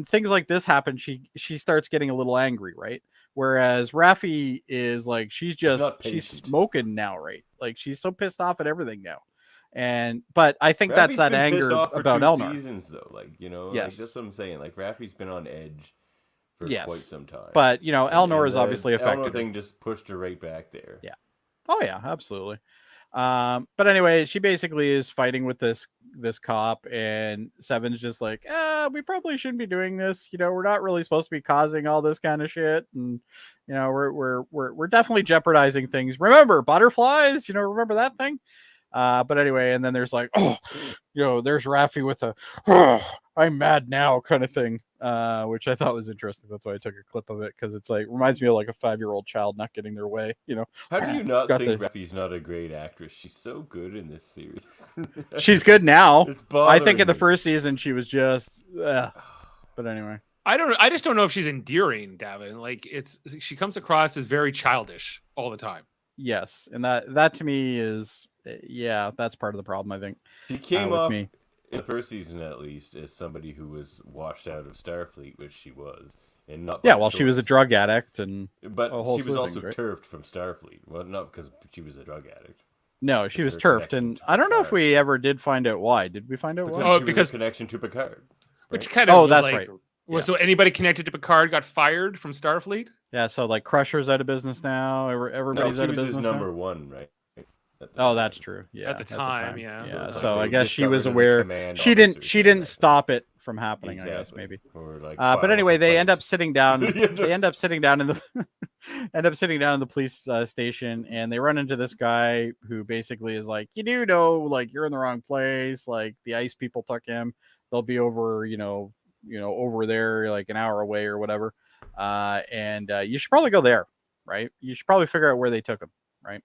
things like this happen, she starts getting a little angry, right? Whereas Raffi is like, she's smoking now, right? Like, she's so pissed off at everything now. But I think Raffi's that's that anger about Elnor. Seasons, though, yes. That's what I'm saying. Like, Raffi's been on edge for quite some time. But Elnor is obviously affected. Elnor thing just pushed her right back there. Yeah. Oh yeah, absolutely. But anyway, she basically is fighting with this cop, and Seven's just like, we probably shouldn't be doing this. We're not really supposed to be causing all this kind of shit, and we're definitely jeopardizing things. Remember butterflies? Remember that thing? But anyway, and then there's like, there's Raffi with a I'm mad now kind of thing, which I thought was interesting. That's why I took a clip of it, because it's like, reminds me of like a 5-year-old child not getting their way. How do you not think Raffi's not a great actress? She's so good in this series. She's good now. I think in the first season she was just but anyway, I just don't know if she's endearing, Davan. Like, she comes across as very childish all the time. Yes, and that to me is that's part of the problem, I think. She came off in the first season, at least, as somebody who was washed out of Starfleet, which she was, and not. She was a drug addict, but she was also turfed from Starfleet. Well, not because she was a drug addict. No, she was turfed, and I don't know if we ever did find out why. Did we find out why? Because connection to Picard, right? Which kind of that's right. Well, so anybody connected to Picard got fired from Starfleet? Yeah, so like Crusher's out of business now. Everybody's out of business. His number one, right? That's true. Yeah, at the time. Yeah. So I guess she was aware. She didn't stop it from happening. Exactly. I guess maybe. But anyway, they end up sitting down. They end up sitting down in the police station, and they run into this guy who basically is like, like, you're in the wrong place. Like, the ice people took him. They'll be over, over there, like an hour away or whatever. And you should probably go there, right? You should probably figure out where they took him, right?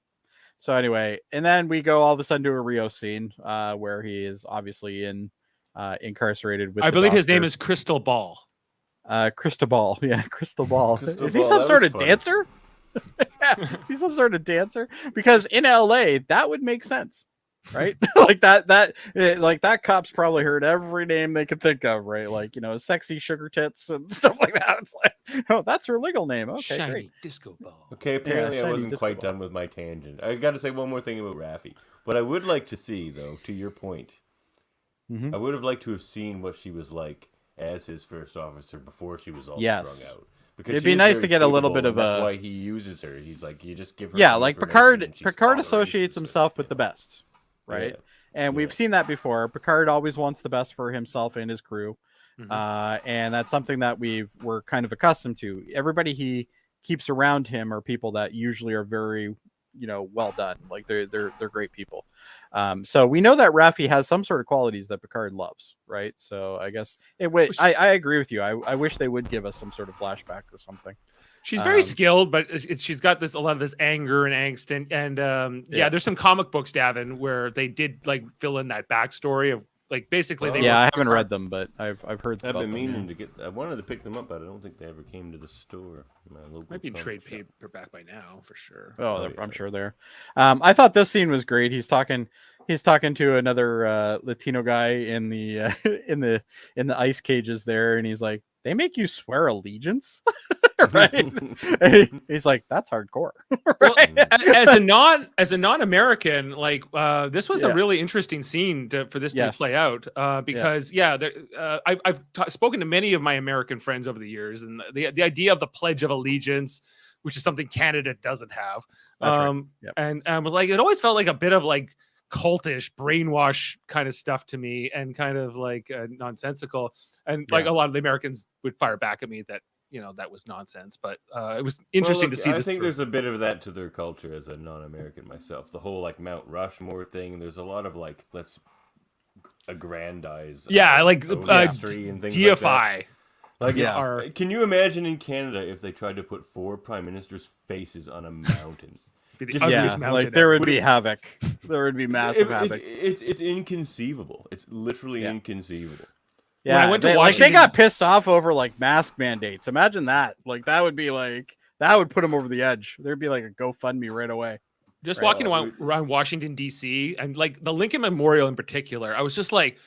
So anyway, and then we go all of a sudden to a Rio scene where he is obviously incarcerated with. I believe his name is Crystal Ball. Crystal Ball, yeah, Crystal Ball. Is he some sort of dancer? Is he some sort of dancer? Because in LA, that would make sense, right? like that cop's probably heard every name they could think of, right? Like, sexy sugar tits and stuff like that. It's like, oh, that's her legal name. Okay, shiny great. Disco ball. Okay, apparently I wasn't quite done with my tangent. I got to say one more thing about Raffi. What I would like to see, though, to your point, I would have liked to have seen what she was like as his first officer before she was all strung out. Because it'd be nice to get a little bit of that's why he uses her. He's like, you just give her. Yeah, like Picard associates himself with the best. Right. Yeah. And we've seen that before. Picard always wants the best for himself and his crew. And that's something that we're kind of accustomed to. Everybody he keeps around him are people that usually are very, well done. Like they're great people. So we know that Raffi has some sort of qualities that Picard loves. Right. So I guess I agree with you. I wish they would give us some sort of flashback or something. She's very skilled, but she's got a lot of this anger and angst, and there's some comic books, Davan, where they did like fill in that backstory of like basically. I haven't read them, but I've heard. I've been meaning to get. I wanted to pick them up, but I don't think they ever came to the store. Might be trade paperback by now for sure. I'm sure they're. I thought this scene was great. He's talking to another Latino guy in the in the ice cages there, and he's like, "They make you swear allegiance." Right? He's like, that's hardcore. Right? Well, as a non-American, like this was a really interesting scene for this to play out because I've spoken to many of my American friends over the years, and the idea of the Pledge of Allegiance, which is something Canada doesn't have, and like it always felt like a bit of like cultish, brainwash kind of stuff to me, and kind of like nonsensical. And like a lot of the Americans would fire back at me that that was nonsense. But it was interesting to see. I think there's a bit of that to their culture as a non-American myself. The whole like Mount Rushmore thing. There's a lot of like let's aggrandize. Like history and things deify. Like can you imagine in Canada if they tried to put 4 prime ministers' faces on a mountain? Like there would be havoc. There would be massive havoc. It's inconceivable. It's literally inconceivable. Yeah, when I went to Washington, they got pissed off over like mask mandates. Imagine that. Like that would put them over the edge. There'd be like a GoFundMe right away. Just walking around Washington D.C. and like the Lincoln Memorial in particular, I was just like,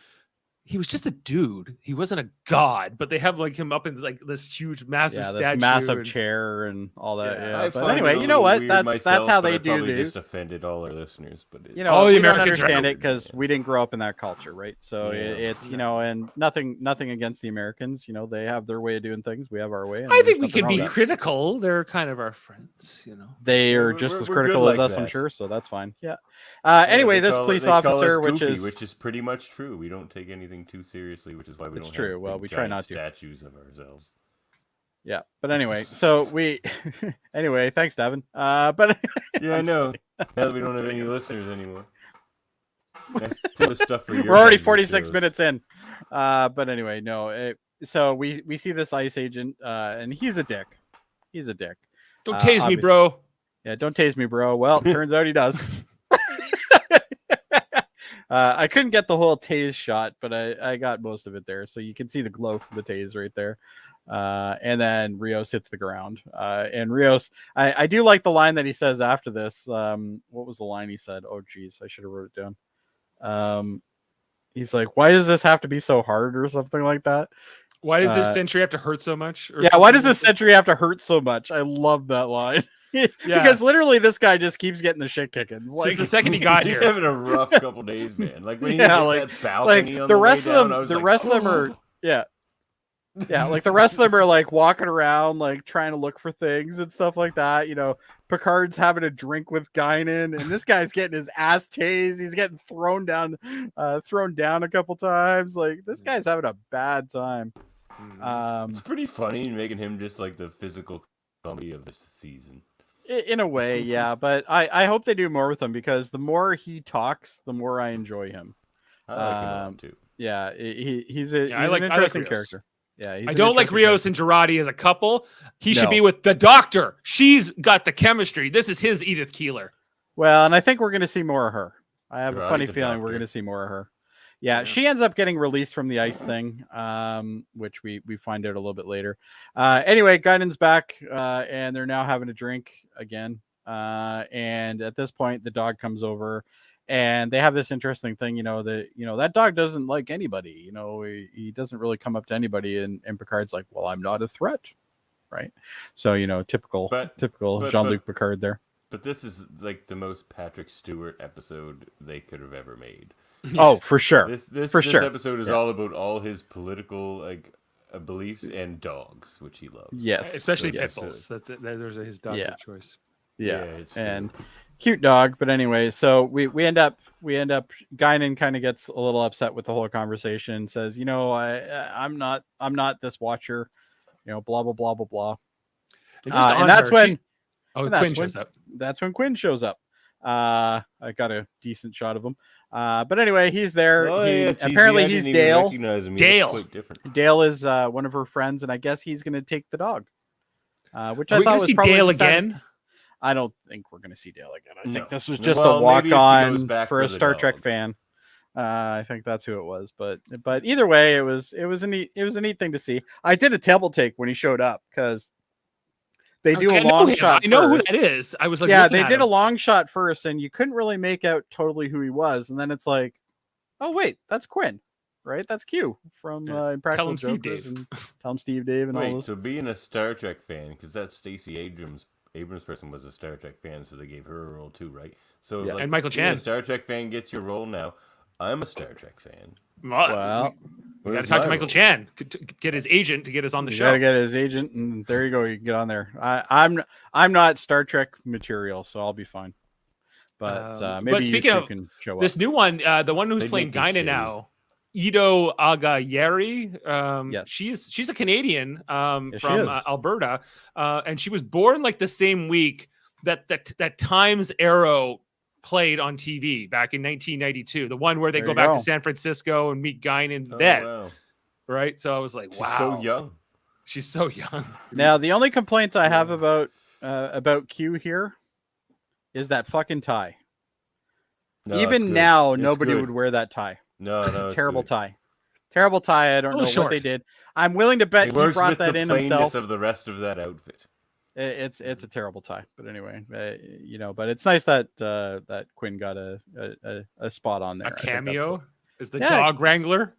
he was just a dude. He wasn't a god, but they have like him up in like this huge, massive statue, massive chair, and all that. Yeah. But anyway, you know what? That's how they do. Just offended all our listeners, but we don't understand it because we didn't grow up in that culture, right? So it's and nothing against the Americans. They have their way of doing things. We have our way. I think we can be critical. They're kind of our friends. They are just as critical as us, I'm sure. So that's fine. Yeah. Anyway, this police officer, which is pretty much true. We don't take anything too seriously, which is why we don't have well, we try not to statues of ourselves. Yeah, but anyway, so thanks, Davan. But I know. Now that we don't have any listeners anymore. Stuff we're already 46 minutes in. But anyway, so we see this ICE agent, and he's a dick. Don't tase me, bro. Yeah, don't tase me, bro. Well, turns out he does. I couldn't get the whole tase shot, but I got most of it there. So you can see the glow from the tase right there. And then Rios hits the ground. And Rios, I do like the line that he says after this. What was the line he said? Oh, geez, I should have wrote it down. He's like, why does this have to be so hard or something like that? Why does this century have to hurt so much? Why does this century have to hurt so much? I love that line. Because literally this guy just keeps getting the shit kicking. Like the second he got he's here, having a rough couple days, man. Like when he hit that balcony on the rest of them, the rest of them are like the rest of them are like walking around, like trying to look for things and stuff like that. Picard's having a drink with Guinan, and this guy's getting his ass tased. He's getting thrown down a couple times. Like this guy's having a bad time. It's pretty funny making him just like the physical comedy of the season. In a way, yeah, but I hope they do more with him because the more he talks, the more I enjoy him. I like him a lot too. Yeah, he's an interesting character. Yeah, I don't like Rios and Jurati as a couple. He should be with the doctor. She's got the chemistry. This is his Edith Keeler. Well, and I think we're going to see more of her. I have a funny feeling we're going to see more of her. Yeah, she ends up getting released from the ice thing, which we find out a little bit later. Anyway, Guinan's back, and they're now having a drink again. And at this point, the dog comes over, and they have this interesting thing, that dog doesn't like anybody. He doesn't really come up to anybody, and Picard's like, well, I'm not a threat, right? So, typical Jean-Luc Picard there. But this is like the most Patrick Stewart episode they could have ever made. Oh, for sure. This episode is all about all his political beliefs and dogs, which he loves. Yes, especially pit bulls. There's his dog of choice. Yeah, and cute dog. But anyway, so we end up Guinan kind of gets a little upset with the whole conversation. Says, I'm not this watcher. Blah blah blah blah blah. And that's when Quinn shows up. That's when Quinn shows up. I got a decent shot of him. But anyway, he's there. Apparently he's Dale. Dale is one of her friends, and I guess he's going to take the dog. Which I thought was probably Dale again. I don't think we're going to see Dale again. I think this was just a walk-on for a Star Trek fan. I think that's who it was. But either way, it was a neat thing to see. I did a table take when he showed up because they do a long shot. I know who that is. I was like, they did a long shot first, and you couldn't really make out totally who he was. And then it's like, oh wait, that's Quinn, right? That's Q from Impractical Jokers. Tell him Steve Dave and all those. So being a Star Trek fan, because that Stacey Abrams person was a Star Trek fan, so they gave her a role too, right? So and Michael Chan, a Star Trek fan gets your role now. I'm a Star Trek fan. Well, we got to talk to Michael Chan, get his agent to get us on the show. Got to get his agent, and there you go. You can get on there. I'm not Star Trek material, so I'll be fine. But maybe speaking you two of can show this up. new one, the one who's playing Guinan now, Ido Agayeri. Yes. She's a Canadian from Alberta, and she was born like the same week that Time's Arrow played on TV back in 1992. The one where they go back to San Francisco and meet Guinan then. Wow. Right? So I was like, wow. She's so young. She's so young. Now, the only complaint I have about Q here is that fucking tie. No, even now, nobody would wear that tie. No, it's a terrible tie. Terrible tie. I don't know what they did. I'm willing to bet he brought that in himself. Of the rest of that outfit. It's a terrible tie, but anyway, but it's nice that that Quinn got a spot on there. A cameo is the dog wrangler.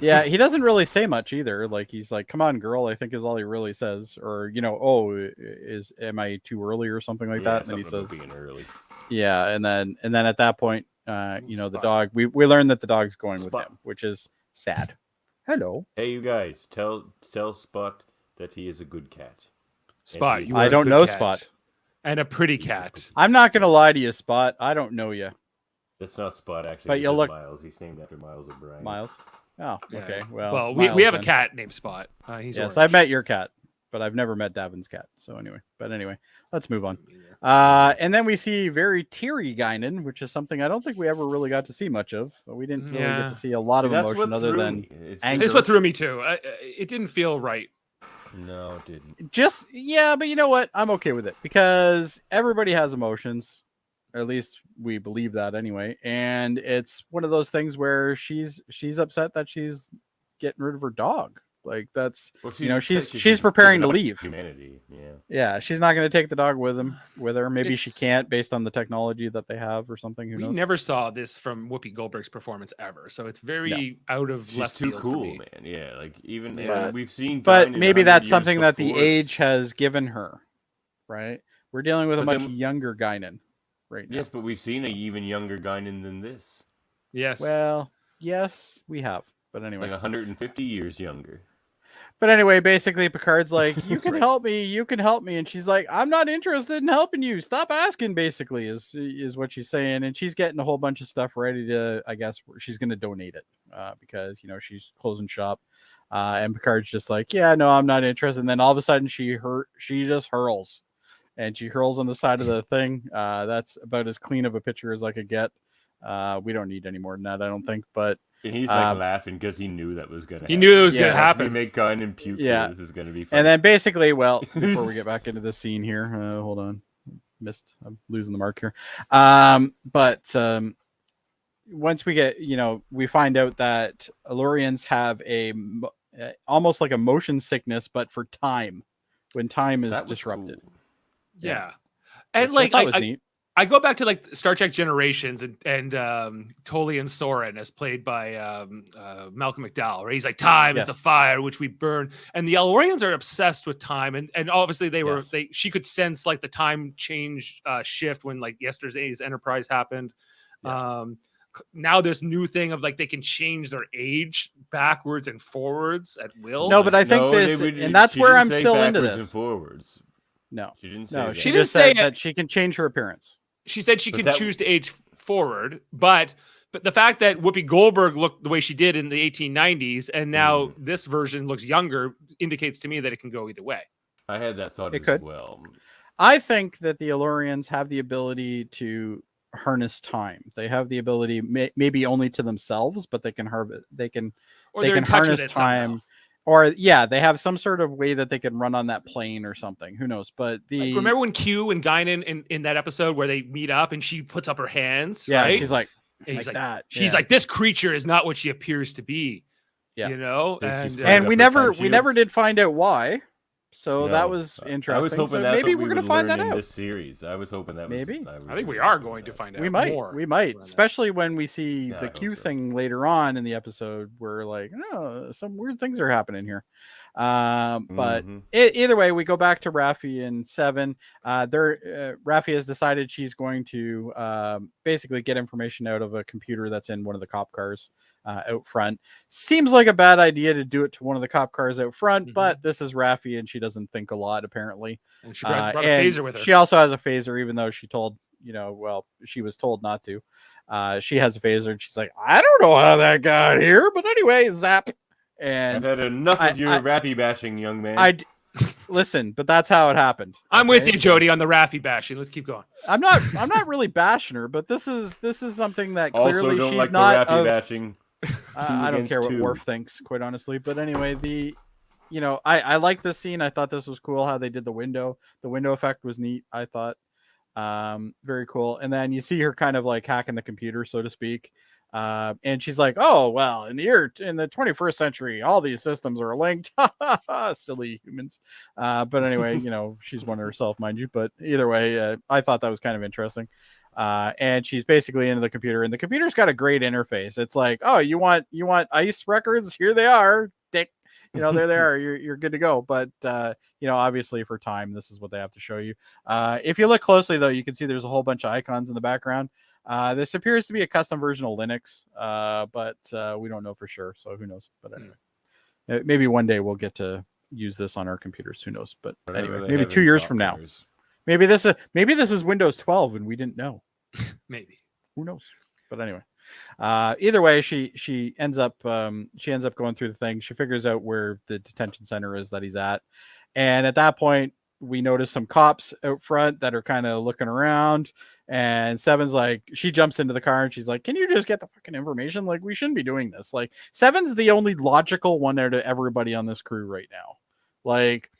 Yeah, he doesn't really say much either. Like he's like, "Come on, girl," I think is all he really says, or am I too early or something like that? And then he says, being early. Yeah, and then at that point, the dog. We learned that the dog's going with him, which is sad. Hello. Hey, you guys, tell Spot that he is a good cat. Spot, I don't know Spot. And a pretty cat. I'm not gonna lie to you, Spot. I don't know you. That's not Spot, actually. But you'll look. Miles. He's named after Miles O'Brien. Miles. Oh, okay. Yeah. Well, we have a cat named Spot. He's yes, orange. I've met your cat, but I've never met Davan's cat. So anyway, let's move on. And then we see very teary Guinan, which is something I don't think we ever really got to see much of. But we didn't really get to see a lot of emotion other than anger. That's what threw me too. It didn't feel right. No, it didn't. But you know what? I'm okay with it because everybody has emotions. Or at least we believe that anyway. And it's one of those things where she's upset that she's getting rid of her dog. Like that's she's preparing to leave. Humanity, yeah. She's not going to take the dog with her. Maybe she can't based on the technology that they have or something. Who knows? We never saw this from Whoopi Goldberg's performance ever, so it's very out of left field. She's too cool, man. Yeah, like even we've seen. But maybe that's something that the age has given her, right? We're dealing with a much younger Guinan right now. Yes, but we've seen an even younger Guinan than this. Yes. Well, yes, we have. But anyway, like 150 years younger. But anyway, basically, Picard's like, "You can help me. You can help me," and she's like, "I'm not interested in helping you. Stop asking." Basically, is what she's saying, and she's getting a whole bunch of stuff ready to. I guess she's going to donate it because she's closing shop, and Picard's just like, "Yeah, no, I'm not interested." And then all of a sudden, she just hurls, and she hurls on the side of the thing. That's about as clean of a picture as I could get. We don't need any more than that, I don't think, but. And he's like laughing because he knew that was going to happen. He knew it was going to happen. We make Guinan puke. Yeah. This is going to be fun. And then basically, before we get back into the scene here, hold on. I'm losing the mark here. But once we get, we find out that Elurians have almost like a motion sickness, but for time, when time is disrupted. Cool. Yeah. And like, that was neat. I go back to like Star Trek Generations and Tolian Soren as played by Malcolm McDowell, where he's like, time is the fire which we burn. And the Elorians are obsessed with time. And obviously she could sense like the time change shift when like yesterday's Enterprise happened. Yeah. Now this new thing of like they can change their age backwards and forwards at will. No, but I think and that's where I'm still into this. And forwards. No, she didn't say that. She just said that she can change her appearance. She said she could choose to age forward, but the fact that Whoopi Goldberg looked the way she did in the 1890s and now this version looks younger indicates to me that it can go either way. I had that thought well. I think that the Elurians have the ability to harness time. They have the ability, maybe only to themselves, but they can harness time. Somehow. Or they have some sort of way that they can run on that plane or something. Who knows? But remember when Q and Guinan in that episode where they meet up and she puts up her hands? Yeah, right? she's like that. She's like, this creature is not what she appears to be. Yeah, and we never did find out why. So that was interesting. I was hoping maybe we're going to find that out in this series. I was hoping that maybe. I think we are going to find out. We might, especially when we see the Q thing later on in the episode. We're like, some weird things are happening here. But either way, we go back to Raffi and Seven. Raffi has decided she's going to basically get information out of a computer that's in one of the cop cars out front. Seems like a bad idea to do it to one of the cop cars out front, but this is Raffi and she doesn't think a lot apparently. And she brought a phaser with her. She also has a phaser, even though she told well, she was told not to. She has a phaser, and she's like, I don't know how that got here, but anyway, zap. And I've had enough of your Raffi bashing, young man. Listen, but that's how it happened. I'm with you, Jody, on the Raffi bashing. Let's keep going. I'm not really bashing her, but this is something that clearly also don't she's like not the Raffi bashing. I don't care what Worf thinks, quite honestly. But anyway, I like this scene. I thought this was cool how they did the window. The window effect was neat, I thought. Very cool. And then you see her kind of like hacking the computer, so to speak. And she's like, oh, well, in the 21st century, all these systems are linked. Silly humans. But anyway, she's one herself, mind you. But either way, I thought that was kind of interesting. And she's basically into the computer, and the computer's got a great interface. It's like, oh, you want ICE records? Here they are, dick. There they are. You're good to go. But obviously for time, this is what they have to show you. If you look closely, though, you can see there's a whole bunch of icons in the background. This appears to be a custom version of Linux, but we don't know for sure. So who knows? But anyway, maybe one day we'll get to use this on our computers. Who knows? But anyway, maybe 2 years from now. Maybe this is Windows 12 and we didn't know. Maybe. Who knows? But anyway, either way, she ends up going through the thing. She figures out where the detention center is that he's at, and at that point, we notice some cops out front that are kind of looking around. And Seven's like, she jumps into the car and she's like, can you just get the fucking information? Like, we shouldn't be doing this. Like, Seven's the only logical one there to everybody on this crew right now. Like,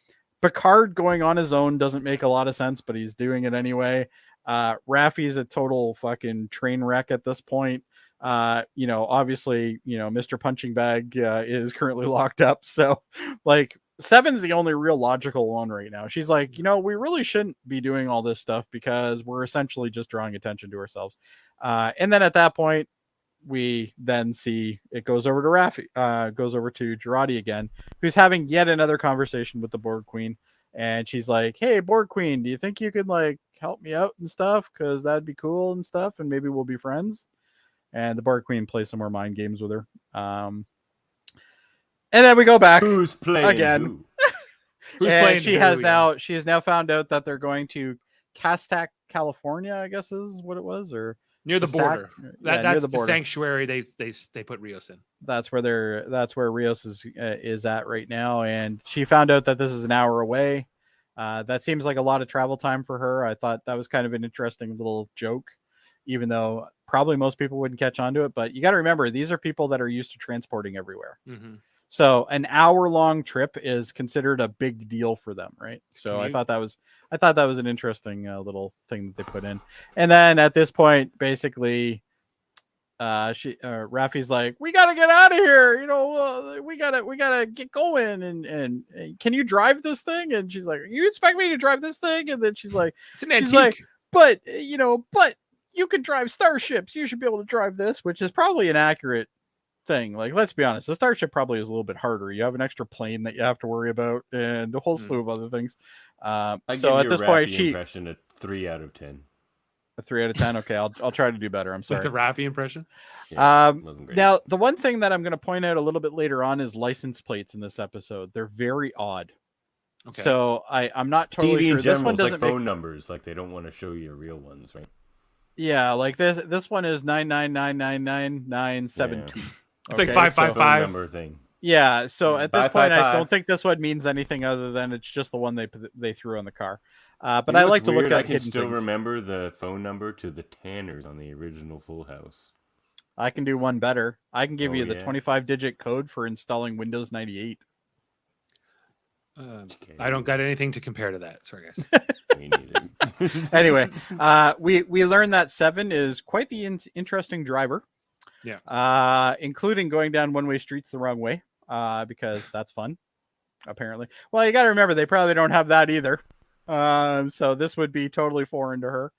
Picard going on his own doesn't make a lot of sense, but he's doing it anyway. Raffi's a total fucking train wreck at this point. Obviously, Mr. Punching Bag is currently locked up. So, like, Seven's the only real logical one right now. She's like, we really shouldn't be doing all this stuff because we're essentially just drawing attention to ourselves. And then at that point, we then see it goes over to Raffi, goes over to Jurati again, who's having yet another conversation with the Borg Queen. And she's like, hey, Borg Queen, do you think you could like help me out and stuff? Because that'd be cool and stuff. And maybe we'll be friends. And the Borg Queen plays some more mind games with her. And then we go back. Who's playing again? Who's and playing she has now found out that they're going to Castac, California, I guess is what it was, or near the border. That's near the border. Sanctuary they put Rios in. That's where Rios is at right now. And she found out that this is an hour away. That seems like a lot of travel time for her. I thought that was kind of an interesting little joke, even though probably most people wouldn't catch on to it. But you got to remember, these are people that are used to transporting everywhere. Mm-hmm. So an hour-long trip is considered a big deal for them, right? So I thought that was an interesting little thing that they put in. And then at this point, basically, Raffi's like, "We gotta get out of here, we gotta get going." And can you drive this thing? And she's like, "You expect me to drive this thing?" And then she's like, "But you can drive starships. You should be able to drive this," which is probably an accurate thing. Like, let's be honest, the starship probably is a little bit harder. You have an extra plane that you have to worry about and a whole slew of other things. So at this point, she impression a 3 out of 10. A 3 out of 10. Okay, I'll try to do better. I'm sorry. With the Raffi impression. Yeah, now the one thing that I'm going to point out a little bit later on is license plates in this episode. They're very odd. Okay. So I'm not totally sure. This one doesn't like phone numbers, like they don't want to show you real ones, right? Yeah, like this one is 9999992. It's like 555 number thing. Yeah, so at this point, I don't think this one means anything other than it's just the one they threw on the car. But I like to look at I can hidden still things. Remember the phone number to the Tanners on the original Full House. I can do one better. I can give you the 25-digit code for installing Windows 98. I don't got anything to compare to that. Sorry, guys. Me neither. Anyway, we learned that Seven is quite the interesting driver. Yeah. Including going down one-way streets the wrong way, because that's fun, apparently. Well, you got to remember, they probably don't have that either. So this would be totally foreign to her.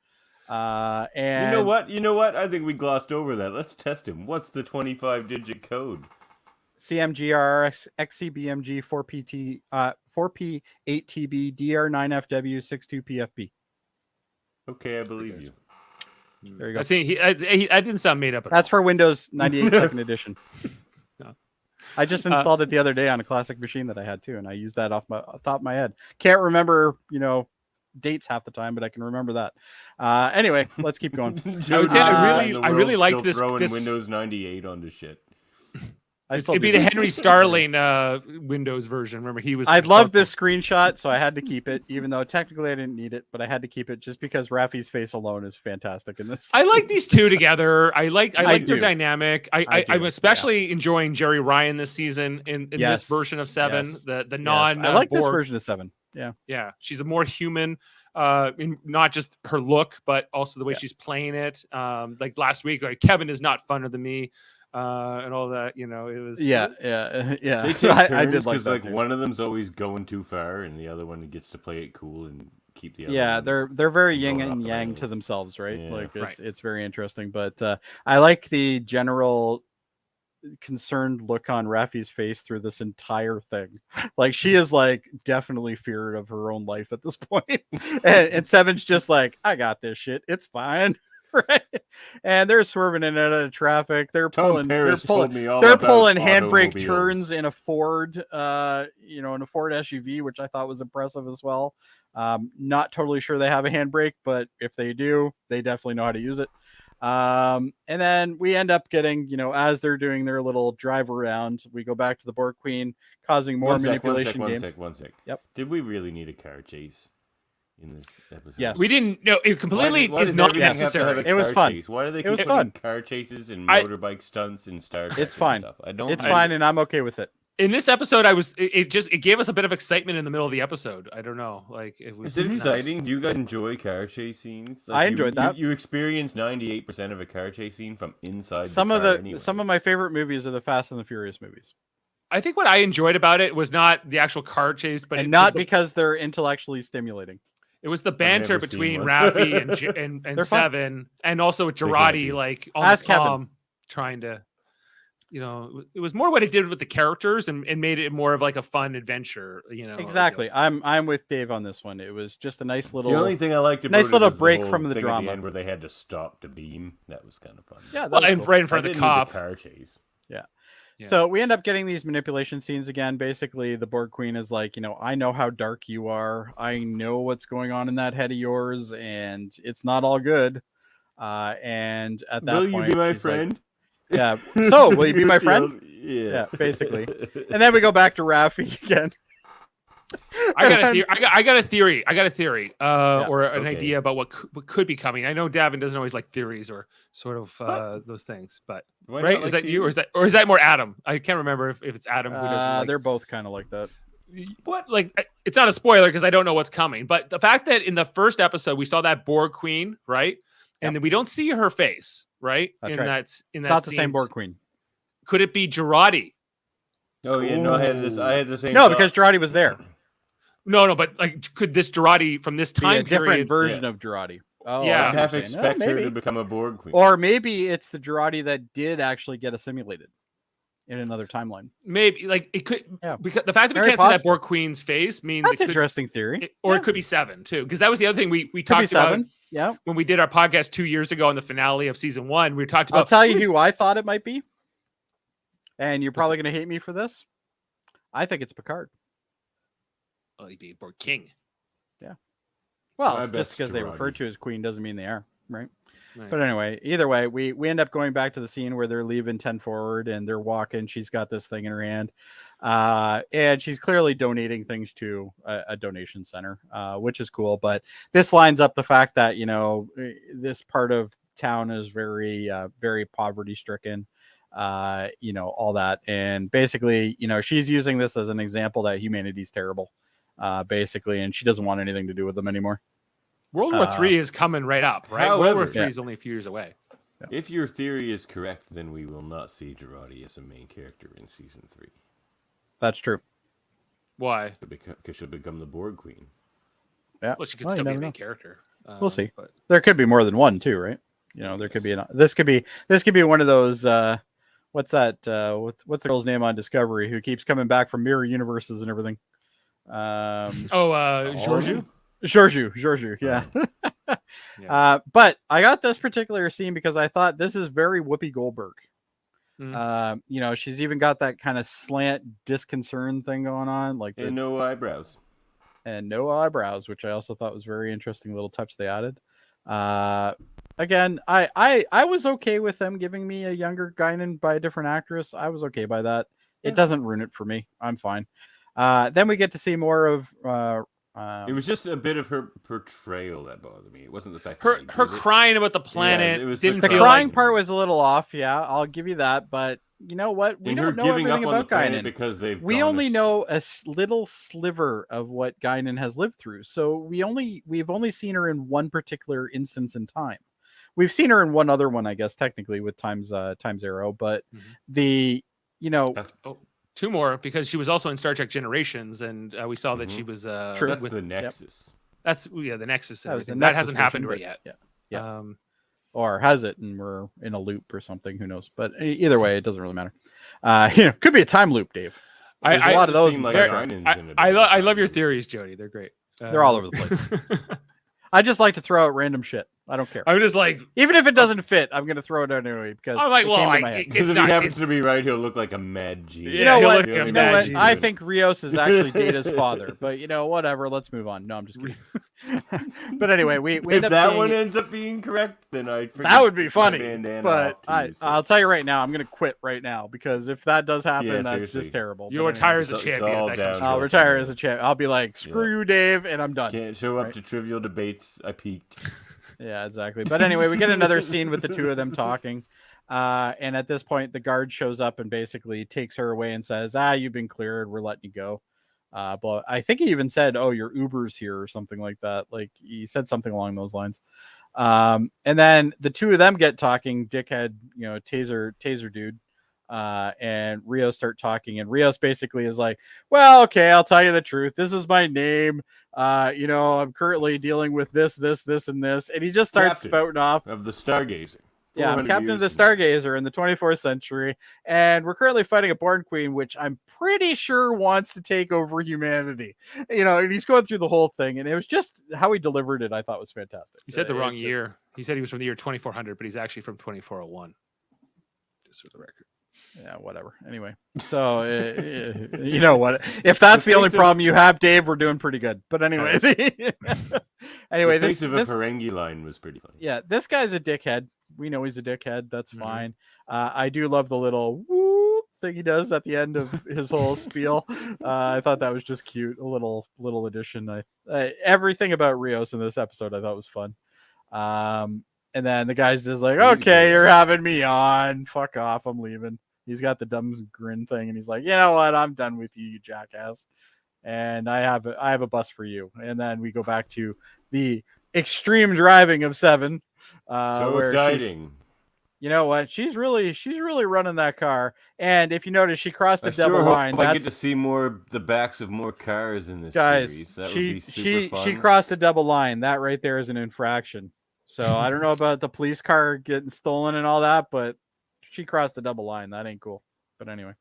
And you know what? I think we glossed over that. Let's test him. What's the 25-digit code? CMGRX XCBMG 4P 8TB DR9FW 62PFP. Okay, I believe you. There you go. I didn't sound made up. That's for Windows 98 Second Edition. No. I just installed it the other day on a classic machine that I had too, and I used that off the top of my head. Can't remember, dates half the time, but I can remember that. Anyway, let's keep going. I would say I really like this. Windows 98 on the shit. It'd be the Henry Starling Windows version. Remember, he was. I love this screenshot, so I had to keep it, even though technically I didn't need it, but I had to keep it just because Raffi's face alone is fantastic in this. I like these two together. I like their dynamic. I'm especially enjoying Jerry Ryan this season in this version of Seven. Yes. The non. I like this version of Seven. Yeah. She's a more human. In not just her look, but also the way she's playing it. Like last week, like Kevin is not funner than me. And all that, it was. They take turns, I did like that like too. One of them's always going too far, and the other one gets to play it cool and keep the other. Yeah, one they're very yin and yang to themselves, right? Yeah. Like it's very interesting. But I like the general concerned look on Raffi's face through this entire thing. Like she is like definitely feared of her own life at this point, and Seven's just like, I got this shit, it's fine. Right, and they're swerving in and out of traffic. They're pulling handbrake turns in a Ford, in a Ford SUV, which I thought was impressive as well. Not totally sure they have a handbrake, but if they do, they definitely know how to use it. And then we end up getting, as they're doing their little drive around, we go back to the Borg Queen, causing more manipulation games. One sec. Yep. Did we really need a car chase in this episode? Yes. We didn't. No, it completely is not necessary. It was fun. Chase? Why do they keep putting car chases and motorbike stunts and Star Trek? It's fine. Stuff? It's fine, and I'm okay with it. In this episode, it gave us a bit of excitement in the middle of the episode. I don't know, like it was. Is it exciting? Do you guys enjoy car chase scenes? Like I enjoyed that. You experience 98% of a car chase scene from inside. Some of my favorite movies are the Fast and the Furious movies. I think what I enjoyed about it was not the actual car chase, but not because they're intellectually stimulating. It was the banter between Raffi and Seven, and also with Girardi, like on the calm, trying to, it was more what it did with the characters and made it more of like a fun adventure. Exactly. I'm with Dave on this one. It was just a nice little. The only thing I liked about little break from the drama at the end where they had to stop the beam. That was kind of fun. Yeah, right in front of the cop. The car chase. Yeah. So we end up getting these manipulation scenes again. Basically, the Borg Queen is like, I know how dark you are. I know what's going on in that head of yours, and it's not all good. And at that point, will you be my friend? Like, yeah. So, will you be my friend? Yeah, basically. And then we go back to Raffi again. I got a theory. Or an idea about what could be coming. I know Davan doesn't always like theories or sort of those things, but right? Is that you, or is that more Adam? I can't remember if it's Adam who doesn't. They're both kind of like that. What? Like, it's not a spoiler because I don't know what's coming. But the fact that in the first episode we saw that Borg Queen, right, and then we don't see her face, right? That's right. It's not the same Borg Queen. Could it be Girardi? Oh yeah, no, I had the same. No, because Girardi was there. No, but like, could this Girardi from this time be a different version of Girardi? Oh, yeah, I half expect her to become a Borg Queen, or maybe it's the Girardi that did actually get assimilated in another timeline. Maybe, like it could. Yeah. Because the fact that we can't see that Borg Queen's face means that's an interesting theory. It could be Seven too, because that was the other thing we talked about. Yeah, when we did our podcast 2 years ago on the finale of season 1, we talked about. I'll tell you who I thought it might be, and you're probably going to hate me for this. I think it's Picard. Well, he'd be Borg King. Yeah. Well, just because they refer to as Queen doesn't mean they are, right? But anyway, either way, we end up going back to the scene where they're leaving 10 forward and they're walking. She's got this thing in her hand. And she's clearly donating things to a donation center, which is cool. But this lines up the fact that, this part of town is very, very poverty stricken. All that. And basically, she's using this as an example that humanity's terrible. Basically, and she doesn't want anything to do with them anymore. World War III is coming right up, right? World War III is only a few years away. Yeah. If your theory is correct, then we will not see Girardi as a main character in season 3. That's true. Why? Because she'll become the Borg Queen. Yeah. Well, she could still be a main character. We'll see. But there could be more than one too, right? There could be this could be one of those. What's that? What's the girl's name on Discovery who keeps coming back from mirror universes and everything? Georgiou, yeah. But I got this particular scene because I thought this is very Whoopi Goldberg. She's even got that kind of slant disconcern thing going on, like and no eyebrows. and no eyebrows, which I also thought was very interesting little touch they added. Again, I was okay with them giving me a younger Guinan by a different actress. I was okay by that. It doesn't ruin it for me. I'm fine. Then we get to see more of. It was just a bit of her portrayal that bothered me. It wasn't the fact her crying about the planet. Yeah, the crying part was a little off. Yeah, I'll give you that. But you know what? We don't know everything about Guinan because we only know a little sliver of what Guinan has lived through. So we've only seen her in one particular instance in time. We've seen her in one other one, I guess, technically with Times Arrow, but two more, because she was also in Star Trek Generations, and we saw that she was True. That's the Nexus. That's the Nexus. That hasn't happened to her yet. Yeah. Or has it, and we're in a loop or something? Who knows? But either way, it doesn't really matter. Could be a time loop, Dave. There's a lot of those. I love your theories, Jody. They're great. They're all over the place. I just like to throw out random shit. I don't care. I'm just like, even if it doesn't fit, I'm going to throw it out anyway because I'm like, because if he happens to be right, he'll look like a mad genius. You know what? I think Rios is actually Data's father, but whatever. Let's move on. No, I'm just kidding. But anyway, we if that one ends up being correct, then that would be funny. But I'll tell you right now, I'm going to quit right now because if that does happen, that's just terrible. You'll retire as a champion. I'll retire as a champion. I'll be like, screw you, Dave, and I'm done. Can't show up to trivial debates. I peaked. Yeah, exactly. But anyway, we get another scene with the two of them talking. And at this point, the guard shows up and basically takes her away and says, you've been cleared. We're letting you go. But I think he even said, your Uber's here or something like that. Like he said something along those lines. And then the two of them get talking, dickhead, taser dude. And Rios start talking, and Rios basically is like, well, okay, I'll tell you the truth. This is my name. I'm currently dealing with this, and this. And he just starts spouting off of the Stargazer. Yeah, I'm captain of the Stargazer in the 24th century. And we're currently fighting a Born Queen, which I'm pretty sure wants to take over humanity. And he's going through the whole thing. And it was just how he delivered it, I thought was fantastic. He said the wrong year. He said he was from the year 2400, but he's actually from 2401. Just for the record. Yeah, whatever. Anyway, so you know what? If that's the only problem you have, Dave, we're doing pretty good. But anyway, the face of a Ferengi line was pretty funny. Yeah, this guy's a dickhead. We know he's a dickhead. That's fine. I do love the little whoop thing he does at the end of his whole spiel. I thought that was just cute. A little addition. Everything about Rios in this episode I thought was fun. And then the guy's just like, okay, you're having me on. Fuck off. I'm leaving. He's got the dumb grin thing. And he's like, you know what? I'm done with you, you jackass. And I have a bus for you. And then we go back to the extreme driving of Seven. So exciting. You know what? She's really running that car. And if you notice, she crossed the double line. I get to see the backs of more cars in this series. That would be super fun. She crossed the double line. That right there is an infraction. So I don't know about the police car getting stolen and all that, but she crossed the double line. That ain't cool. But anyway.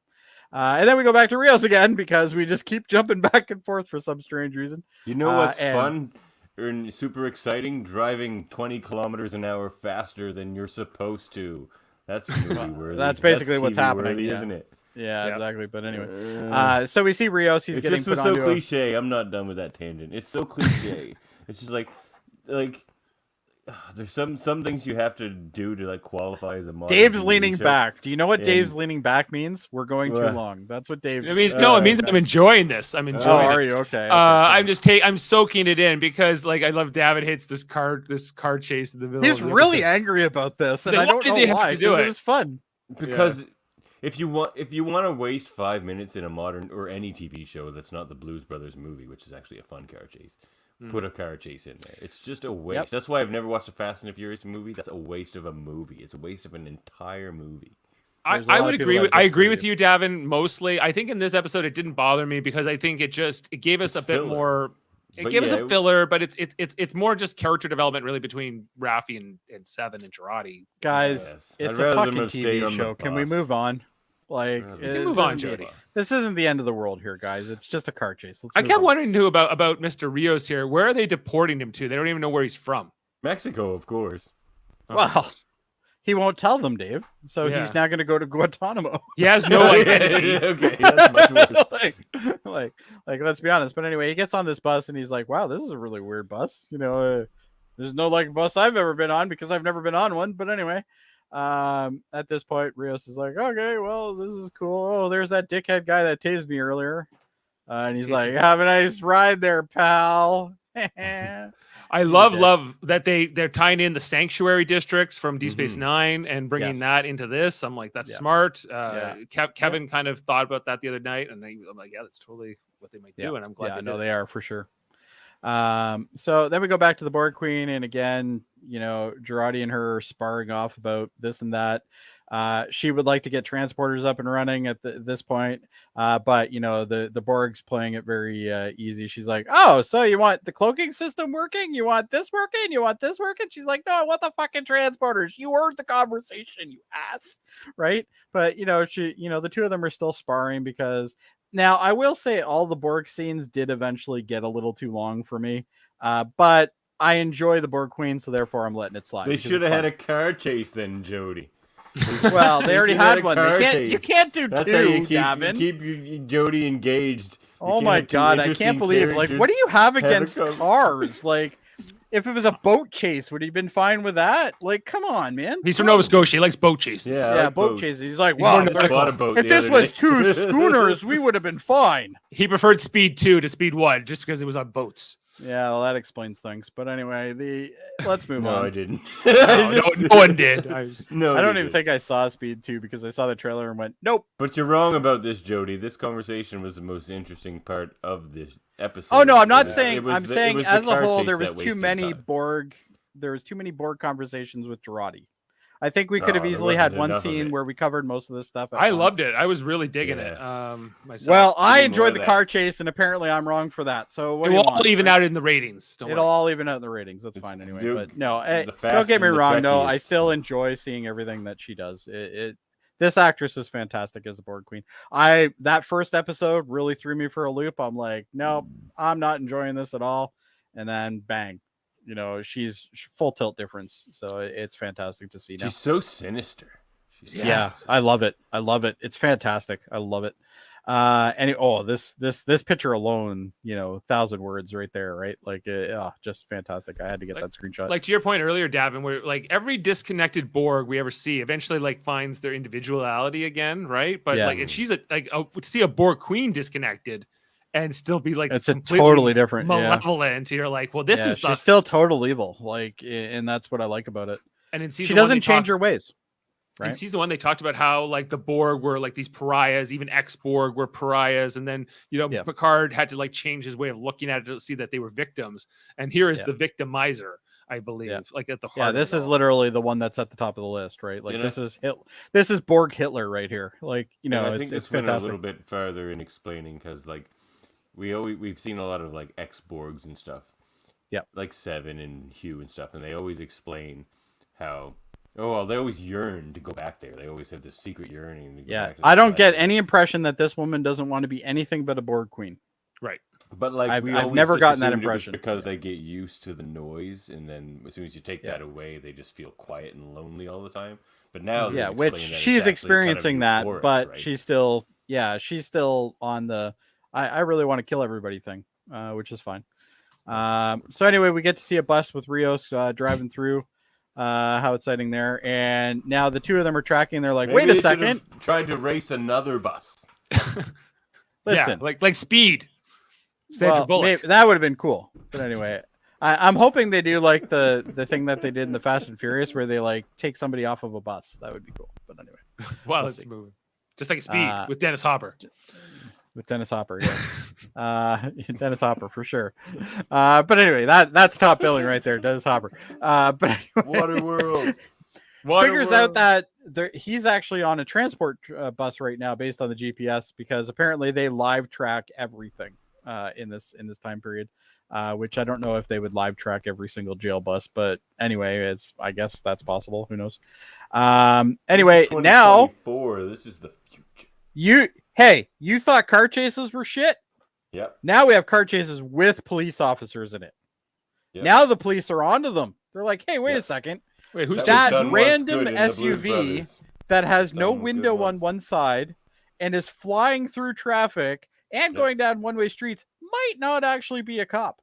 And then we go back to Rios again because we just keep jumping back and forth for some strange reason. You know what's fun and super exciting? Driving 20 kilometers an hour faster than you're supposed to. That's movie worthy. That's basically what's happening, worthy, isn't it? Yeah, exactly. But anyway, so we see Rios. He's getting put onto so cliche. I'm not done with that tangent. It's so cliche. It's just like there's some things you have to do to qualify as a modern Dave's leaning back. Do you know what Dave's leaning back means? We're going too long. That's what Dave. It means it means I'm enjoying this. I'm enjoying. Are you okay? I'm soaking it in because I love David hits this car chase in the middle. He's really angry about this, and I don't know why. Because it was fun. Because if you want to waste 5 minutes in a modern or any TV show that's not the Blues Brothers movie, which is actually a fun car chase. Put a car chase in there. It's just a waste. Yep. That's why I've never watched a Fast and the Furious movie. That's a waste of a movie. It's a waste of an entire movie. I would agree with you, Davan. Mostly, I think in this episode it didn't bother me because I think it gave us a bit more. It gave us a filler, but it's more just character development really between Raffi and Seven and Girardi. Guys, it's a fucking TV show. Can we move on? Move on, Jody. This isn't the end of the world here, guys. It's just a car chase. I kept wondering too about Mr. Rios here. Where are they deporting him to? They don't even know where he's from. Mexico, of course. Well, he won't tell them, Dave. So he's now going to go to Guantanamo. He has no identity. Okay, that's much worse. like, let's be honest. But anyway, he gets on this bus and he's like, "Wow, this is a really weird bus." There's no like bus I've ever been on because I've never been on one. But anyway, at this point, Rios is like, "Okay, well, this is cool. Oh, there's that dickhead guy that tased me earlier." And he's like, "Have a nice ride there, pal." I love that they're tying in the sanctuary districts from Deep Space Nine and bringing that into this. I'm like, that's smart. Kevin kind of thought about that the other night, and I'm like, yeah, that's totally what they might do. And I'm glad they are for sure. So then we go back to the Borg Queen, and again, Jurati and her are sparring off about this and that. She would like to get transporters up and running at this point, but the Borg's playing it very easy. She's like, "Oh, so you want the cloaking system working? You want this working? You want this working?" She's like, "No, I want the fucking transporters. You heard the conversation, you ass." Right? But the two of them are still sparring because now I will say all the Borg scenes did eventually get a little too long for me, but I enjoy the Borg Queen, so therefore I'm letting it slide. They should have had a car chase then, Jody. Well, they already had one. You can't do That's two, how you Davan. Keep Jody engaged. Oh my god, I can't believe what do you have against cars? Like, if it was a boat chase, would he been fine with that? Like, come on, man. He's from Nova Scotia. He likes boat chases. Yeah, boat chases. He's like, wow, if this was two schooners, we would have been fine. He preferred Speed 2 to Speed 1 just because it was on boats. Yeah, well, that explains things. But anyway, let's move on. No, I didn't. no one did. I don't even think I saw Speed 2 because I saw the trailer and went, nope. But you're wrong about this, Jody. This conversation was the most interesting part of this episode. Oh no, I'm not saying. I'm saying as a whole, there was too many Borg. There was too many Borg conversations with Jurati. I think we could have easily had one scene where we covered most of this stuff. I loved it. I was really digging it. Myself. Well, I enjoyed the car chase, and apparently I'm wrong for that. So what do you want? It'll all even out in the ratings. It'll all even out in the ratings. That's fine anyway. But no, don't get me wrong. No, I still enjoy seeing everything that she does. This actress is fantastic as a Borg Queen. That first episode really threw me for a loop. I'm like, no, I'm not enjoying this at all. And then bang. She's full tilt difference. So it's fantastic to see now. She's so sinister. I love it. It's fantastic. I love it. This picture alone, 1,000 words right there, right? Like, just fantastic. I had to get that screenshot. Like to your point earlier, Davan, where like every disconnected Borg we ever see eventually like finds their individuality again, right? But and she's to see a Borg Queen disconnected and still be like it's a totally different malevolent. You're like, well, she's still total evil, like, and that's what I like about it. And in she doesn't change her ways. Right? In season 1, they talked about how like the Borg were like these pariahs, even ex-Borg were pariahs, and then Picard had to like change his way of looking at it to see that they were victims. And here is the victimizer, I believe, like at the heart. Yeah, this is literally the one that's at the top of the list, right? Like this is Borg Hitler right here. Like I think it's been a little bit further in explaining because like. We've seen a lot of like ex-Borgs and stuff. Yeah. Like Seven and Hugh and stuff, and they always explain how they always yearn to go back there. They always have this secret yearning to go back to I don't get any impression that this woman doesn't want to be anything but a Borg Queen. Right. But like I've never gotten that impression. Because they get used to the noise, and then as soon as you take that away, they just feel quiet and lonely all the time. But now which she's experiencing that, but she's still on the I really want to kill everybody thing, which is fine. So anyway, we get to see a bus with Rios driving through. How exciting there. And now the two of them are tracking. They're like, wait a second. Tried to race another bus. Listen. Like Speed. Sandra Bullock. That would have been cool. But anyway, I'm hoping they do like the thing that they did in the Fast and Furious where they like take somebody off of a bus. That would be cool. But anyway. Wow, let's move. Just like Speed with Dennis Hopper. With Dennis Hopper, yes. Dennis Hopper for sure. But anyway, that's top billing right there, Dennis Hopper. But anyway, Waterworld figures out that he's actually on a transport bus right now based on the GPS because apparently they live track everything in this time period. Which I don't know if they would live track every single jail bus, but anyway, I guess that's possible. Who knows? Anyway, now this is the you thought car chases were shit? Yep. Now we have car chases with police officers in it. Yep. Now the police are onto them. They're like, hey, wait a second. Wait, who's that random SUV that has no window on one side and is flying through traffic and going down one-way streets might not actually be a cop.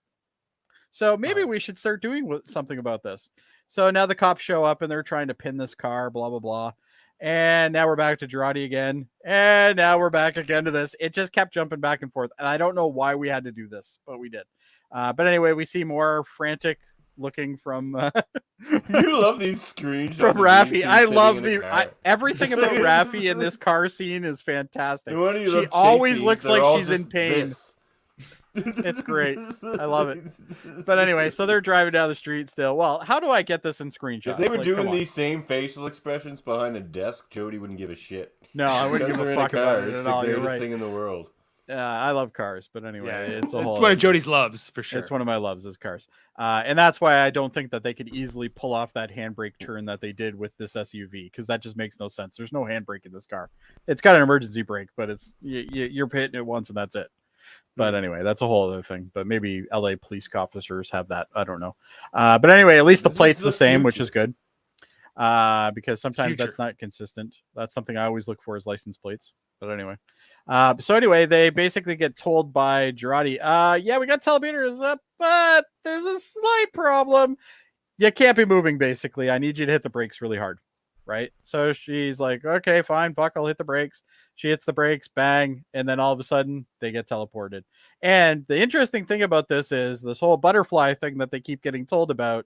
So maybe we should start doing something about this. So now the cops show up and they're trying to pin this car, blah, blah, blah. And now we're back to Girardi again. And now we're back again to this. It just kept jumping back and forth. And I don't know why we had to do this, but we did. But anyway, we see more frantic looking from you love these screenshots from Raffi. I love everything about Raffi in this car scene is fantastic. She always looks like she's in pain. It's great. I love it. But anyway, so they're driving down the street still. Well, how do I get this in screenshots? If they were doing these same facial expressions behind a desk, Jody wouldn't give a shit. No, I wouldn't give a fuck about it at all. It's the greatest thing in the world. I love cars, but anyway, it's one of Jody's loves for sure. It's one of my loves is cars, and that's why I don't think that they could easily pull off that handbrake turn that they did with this SUV, because that just makes no sense. There's no handbrake in this car. It's got an emergency brake, but it's you're hitting it once and that's it. But anyway, that's a whole other thing. But maybe LA police officers have that. I don't know. But anyway, at least the plate's the same, which is good. Because sometimes that's not consistent. That's something I always look for is license plates. But anyway. So anyway, they basically get told by Girardi, yeah, we got telemeters up, but there's a slight problem. You can't be moving, basically. I need you to hit the brakes really hard. Right? So she's like, okay, fine, fuck, I'll hit the brakes. She hits the brakes, bang, and then all of a sudden they get teleported. And the interesting thing about this is this whole butterfly thing that they keep getting told about.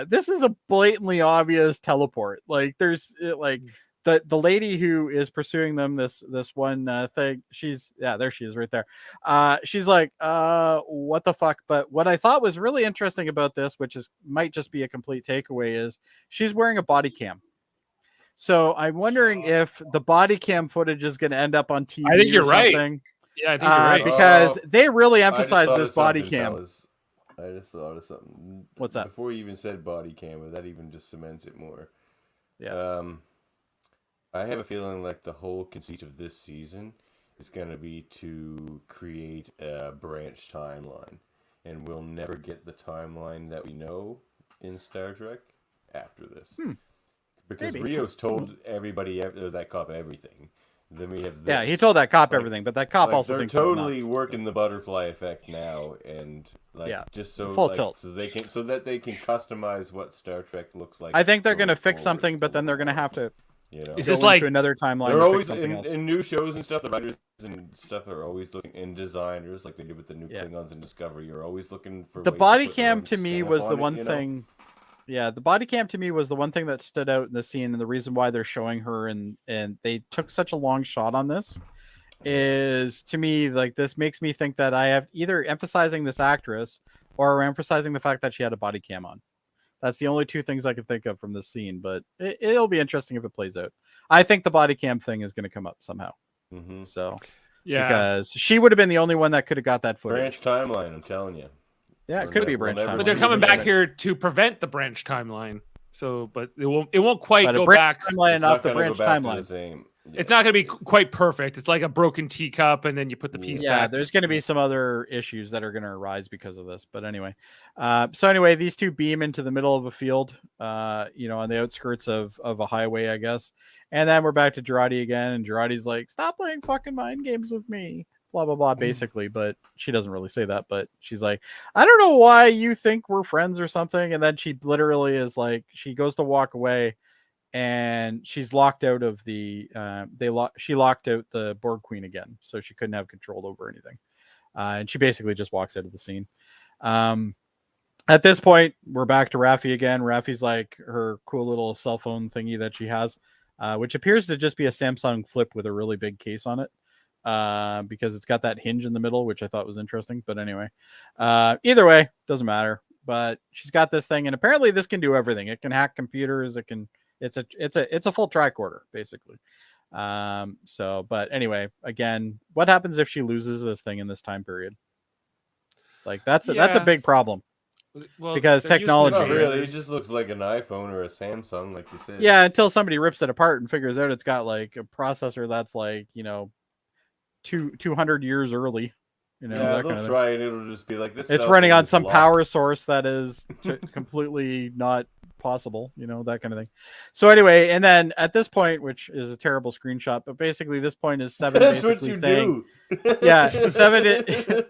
This is a blatantly obvious teleport. Like there's like the lady who is pursuing them, this one thing, there she is right there. She's like, what the fuck? But what I thought was really interesting about this, which might just be a complete takeaway, is she's wearing a body cam. So I'm wondering if the body cam footage is going to end up on TV. I think you're right. Yeah, I think you're right. Because they really emphasize this body cam. I just thought of something. What's that? Before you even said body cam, that even just cements it more. Yeah. I have a feeling like the whole conceit of this season is going to be to create a branch timeline. And we'll never get the timeline that we know in Star Trek after this. Because maybe. Rios told everybody, that cop, everything. Then we have this. Yeah, he told that cop everything, but that cop also thinks they're totally working the butterfly effect now, and just so full tilt, so that they can customize what Star Trek looks like. I think they're going to fix something, but then they're going to have to. It's just like another timeline. They're always in new shows and stuff. The writers and stuff are always looking, and designers like they did with the new Klingons and Discovery. You're always looking for the body cam. To me, was the one thing. Yeah, the body cam to me was the one thing that stood out in the scene, and the reason why they're showing her and they took such a long shot on this is, to me, like, this makes me think that I have either emphasizing this actress or emphasizing the fact that she had a body cam on. That's the only two things I can think of from this scene, but it'll be interesting if it plays out. I think the body cam thing is going to come up somehow. Mm-hmm. So, because she would have been the only one that could have got that footage. Branch timeline, I'm telling you. Yeah, it could be a branch timeline. But they're coming back here to prevent the branch timeline. So, but it won't quite go back. Timeline off the branch timeline. It's not going to be quite perfect. It's like a broken teacup, and then you put the piece back. Yeah, there's going to be some other issues that are going to arise because of this. But anyway, so anyway, these two beam into the middle of a field, on the outskirts of a highway, I guess. And then we're back to Girardi again, and Girardi's like, "Stop playing fucking mind games with me." Blah, blah, blah, basically, but she doesn't really say that, but she's like, I don't know why you think we're friends or something. And then she literally is like, she goes to walk away and she's locked out of the, she locked out the Borg Queen again. So she couldn't have control over anything. And she basically just walks out of the scene. At this point, we're back to Raffi again. Raffi's like her cool little cell phone thingy that she has, which appears to just be a Samsung Flip with a really big case on it. Because it's got that hinge in the middle, which I thought was interesting. But anyway, either way, doesn't matter. But she's got this thing, and apparently this can do everything. It can hack computers. It's a full tricorder, basically. But anyway, again, what happens if she loses this thing in this time period? Like that's a big problem. Well, because technology, not really, it just looks like an iPhone or a Samsung, like you said. Yeah, until somebody rips it apart and figures out it's got like a processor that's like 200 years early, Yeah, they'll try and it'll just be like this. It's running on some power source that is completely not possible, that kind of thing. So anyway, and then at this point, which is a terrible screenshot, but basically this point is Seven basically saying, yeah, Seven.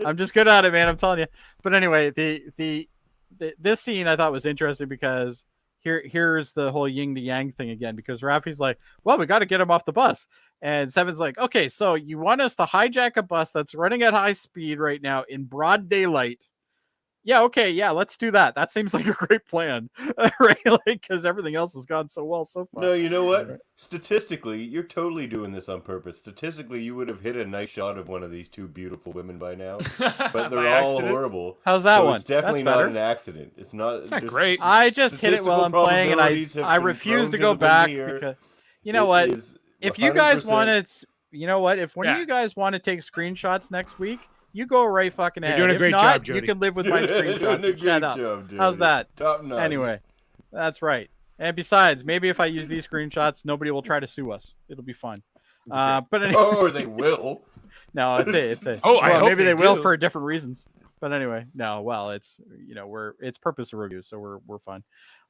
I'm just good at it, man. I'm telling you. But anyway, this scene I thought was interesting because here's the whole yin to yang thing again, because Raffi's like, well, we got to get him off the bus. And Seven's like, okay, so you want us to hijack a bus that's running at high speed right now in broad daylight? Yeah, okay, yeah, let's do that. That seems like a great plan, right? Because everything else has gone so well so far. No, you know what? Right. Statistically, you're totally doing this on purpose. Statistically, you would have hit a nice shot of one of these two beautiful women by now, but they're all horrible. How's that one? It's definitely not an accident. It's not great. I just hit it while I'm playing, and I refuse to go back because you know what? If you guys want to, if one of you guys want to take screenshots next week, you go right fucking ahead. You're doing a great job, Jody. You can live with my screenshots. Shut up. How's that? Top notch. Anyway, that's right. And besides, maybe if I use these screenshots, nobody will try to sue us. It'll be fun. But anyway. Oh, they will. No, it's a. Oh, I hope maybe they do. will for different reasons. But anyway, no. Well, it's it's purpose of review, so we're fun.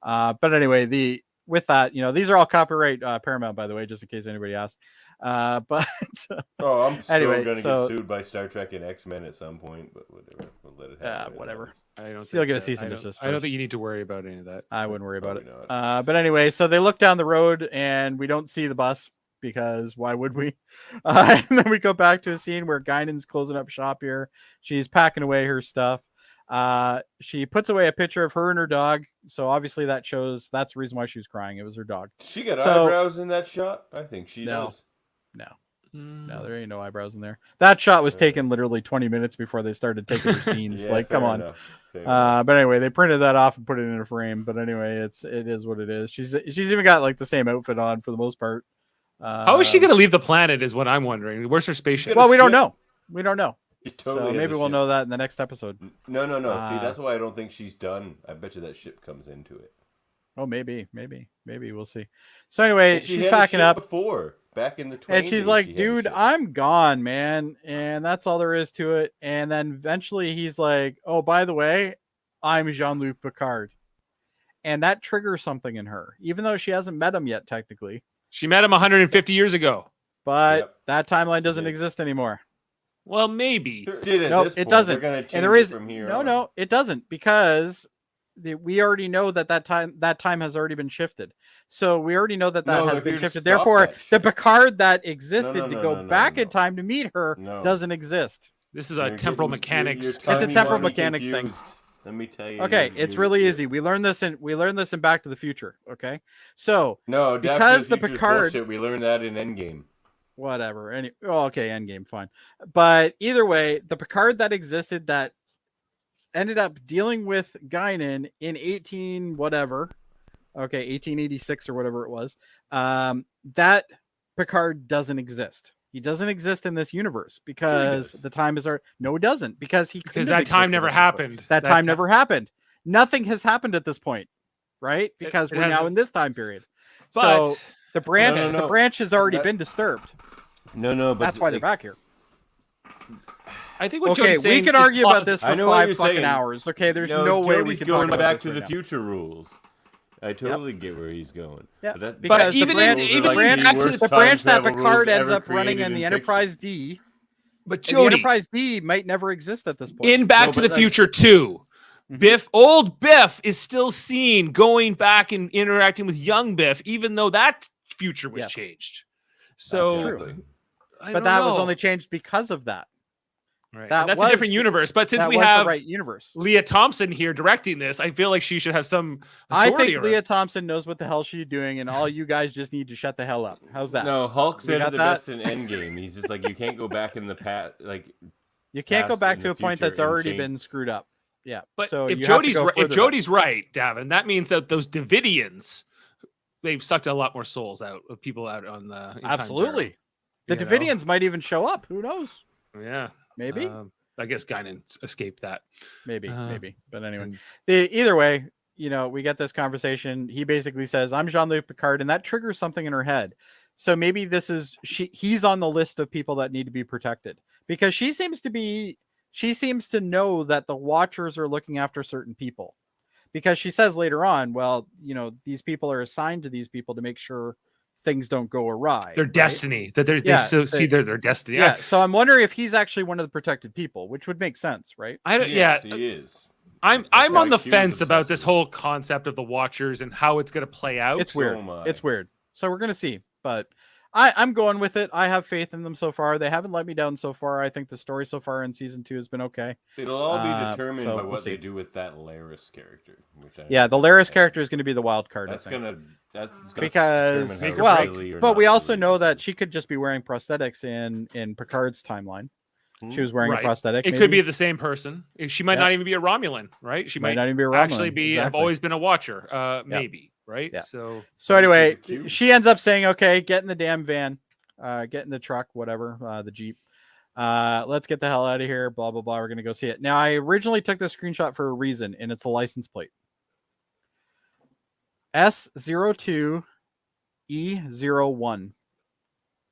But anyway, with that, these are all copyright Paramount, by the way, just in case anybody asks. But I'm anyway, going to get sued by Star Trek and X-Men at some point, but whatever. We'll let it happen. Whatever. I don't. You'll get a cease and desist. I don't think you need to worry about any of that. I wouldn't worry about it. But anyway, so they look down the road and we don't see the bus because why would we? And then we go back to a scene where Guinan's closing up shop here. She's packing away her stuff. She puts away a picture of her and her dog, so obviously that's the reason why she was crying. It was her dog. She got eyebrows in that shot? I think she does. No, there ain't no eyebrows in there. That shot was taken literally 20 minutes before they started taking her scenes. Come on. But anyway, they printed that off and put it in a frame. But anyway, it is what it is. She's even got like the same outfit on for the most part. How is she going to leave the planet is what I'm wondering. Where's her spaceship? Well, we don't know. Totally so maybe we'll know that in the next episode. No. See, that's why I don't think she's done. I bet you that ship comes into it. Oh, maybe we'll see. So anyway, she's packing up back in the 20s. And she's like, dude, I'm gone, man. And that's all there is to it. And then eventually he's like, oh, by the way, I'm Jean-Luc Picard. And that triggers something in her, even though she hasn't met him yet, technically. She met him 150 years ago. But that timeline doesn't exist anymore. Well, maybe. No, it doesn't. And there is no, it doesn't, because we already know that time has already been shifted. So we already know that has been shifted. Therefore, the Picard that existed to go back in time to meet her doesn't exist. This is a temporal mechanics. It's a temporal mechanic thing. Let me tell you. Okay, it's really easy. We learned this in Back to the Future. Okay, so no, because the Picard, bullshit, we learned that in Endgame. Whatever. Okay, Endgame, fine. But either way, the Picard that existed that ended up dealing with Guinan in 1886 or whatever it was. That Picard doesn't exist. He doesn't exist in this universe because the time is no, it doesn't, because that time never happened. That time never happened. Nothing has happened at this point, right? Because we're now in this time period. But so the branch has already been disturbed. No, but that's why they're back here. I think what Jody's saying we can argue about this for 5 fucking hours. Okay, there's no way we can talk about Back to the Future rules. I totally get where he's going. Yeah, because the branch that Picard ends up running in the Enterprise D. But Jody, the Enterprise D might never exist at this point. In Back to the Future 2, old Biff is still seen going back and interacting with young Biff, even though that future was changed. So, true. But that was only changed because of that. Right. That's a different universe. But since we have Leah Thompson here directing this, I feel like she should have some authority. I think Leah Thompson knows what the hell she's doing, and all you guys just need to shut the hell up. How's that? No, Hulk said the best in Endgame. He's just like, you can't go back in the past. Like, you can't go back to a point that's already been screwed up. Yeah. But so if Jody's right, Davan, that means that those Davidians, they've sucked a lot more souls out of people out on the absolutely. The Davidians might even show up. Who knows? Yeah. Maybe. I guess Guinan escaped that. Maybe. But anyway, either way, we get this conversation. He basically says, I'm Jean-Luc Picard, and that triggers something in her head. So maybe he's on the list of people that need to be protected, because she seems to know that the Watchers are looking after certain people, because she says later on, well, these people are assigned to these people to make sure things don't go awry. Their destiny, that see their destiny. Yeah. So I'm wondering if he's actually one of the protected people, which would make sense, right? Yes, he is. I'm on the fence about this whole concept of the Watchers and how it's going to play out. It's weird. It's weird. So we're going to see, but I'm going with it. I have faith in them so far. They haven't let me down so far. I think the story so far in season 2 has been okay. It'll all be determined by what they do with that Laris character. The Laris character is going to be the wild card. That's gonna because but we also know that she could just be wearing prosthetics in Picard's timeline. She was wearing a prosthetic. It could be the same person. She might not even be a Romulan, right? She might not even be a Romulan. Actually have always been a Watcher, maybe. Right. Yeah. So anyway, she ends up saying, okay, get in the damn van, get in the truck, whatever, the Jeep. Let's get the hell out of here. Blah, blah, blah. We're going to go see it. Now, I originally took this screenshot for a reason, and it's a license plate. S02E01.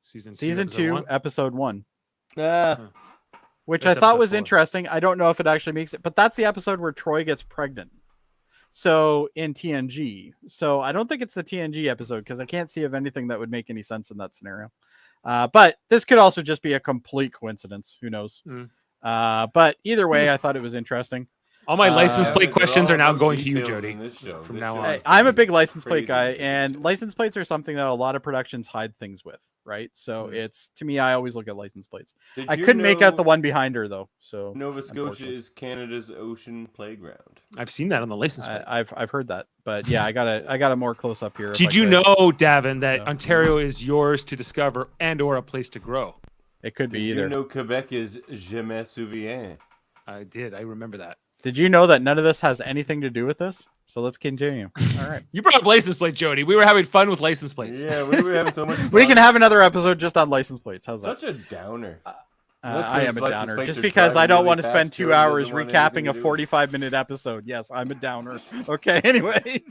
Season 2, episode 1. Which I thought was interesting. I don't know if it actually makes it, but that's the episode where Troy gets pregnant. So in TNG, so I don't think it's the TNG episode because I can't see of anything that would make any sense in that scenario. But this could also just be a complete coincidence. Who knows? But either way, I thought it was interesting. All my license plate questions are now going to you, Jody. From now on, I'm a big license plate guy, and license plates are something that a lot of productions hide things with, right? So it's, to me, I always look at license plates. I couldn't make out the one behind her though. So Nova Scotia is Canada's ocean playground. I've seen that on the license plate. I've heard that, but yeah, I got a more close up here. Did you know, Davan, that Ontario is yours to discover and/or a place to grow? It could be either. Did you know Quebec is Je me souviens? I did. I remember that. Did you know that none of this has anything to do with this? So let's continue. All right. You brought up license plate, Jody. We were having fun with license plates. Yeah, we were having so much fun. We can have another episode just on license plates. How's that? Such a downer. I am a downer. Just because I don't want to spend 2 hours recapping a 45-minute episode. Yes, I'm a downer. Okay, anyway.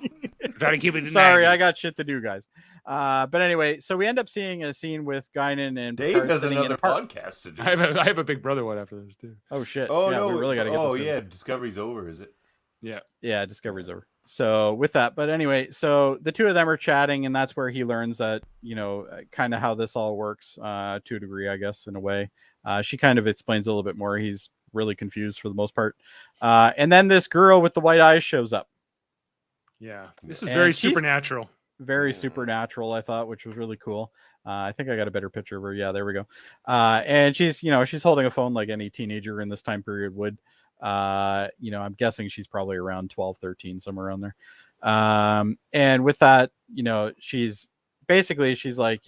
Try to keep it. Sorry, I got shit to do, guys. But anyway, so we end up seeing a scene with Guinan and Dave Picard has another podcast to do. I have a Big Brother one after this too. Oh shit! Oh yeah, no! We really got to get. Oh yeah, Discovery's over, is it? Yeah, Discovery's over. So with that, but anyway, so the two of them are chatting, and that's where he learns that kind of how this all works to a degree, I guess, in a way. She kind of explains a little bit more. He's really confused for the most part, and then this girl with the white eyes shows up. Yeah, this was very supernatural. Very supernatural, I thought, which was really cool. I think I got a better picture of her. Yeah, there we go. And she's holding a phone like any teenager in this time period would. I'm guessing she's probably around 12, 13, somewhere around there. And with that, she's like,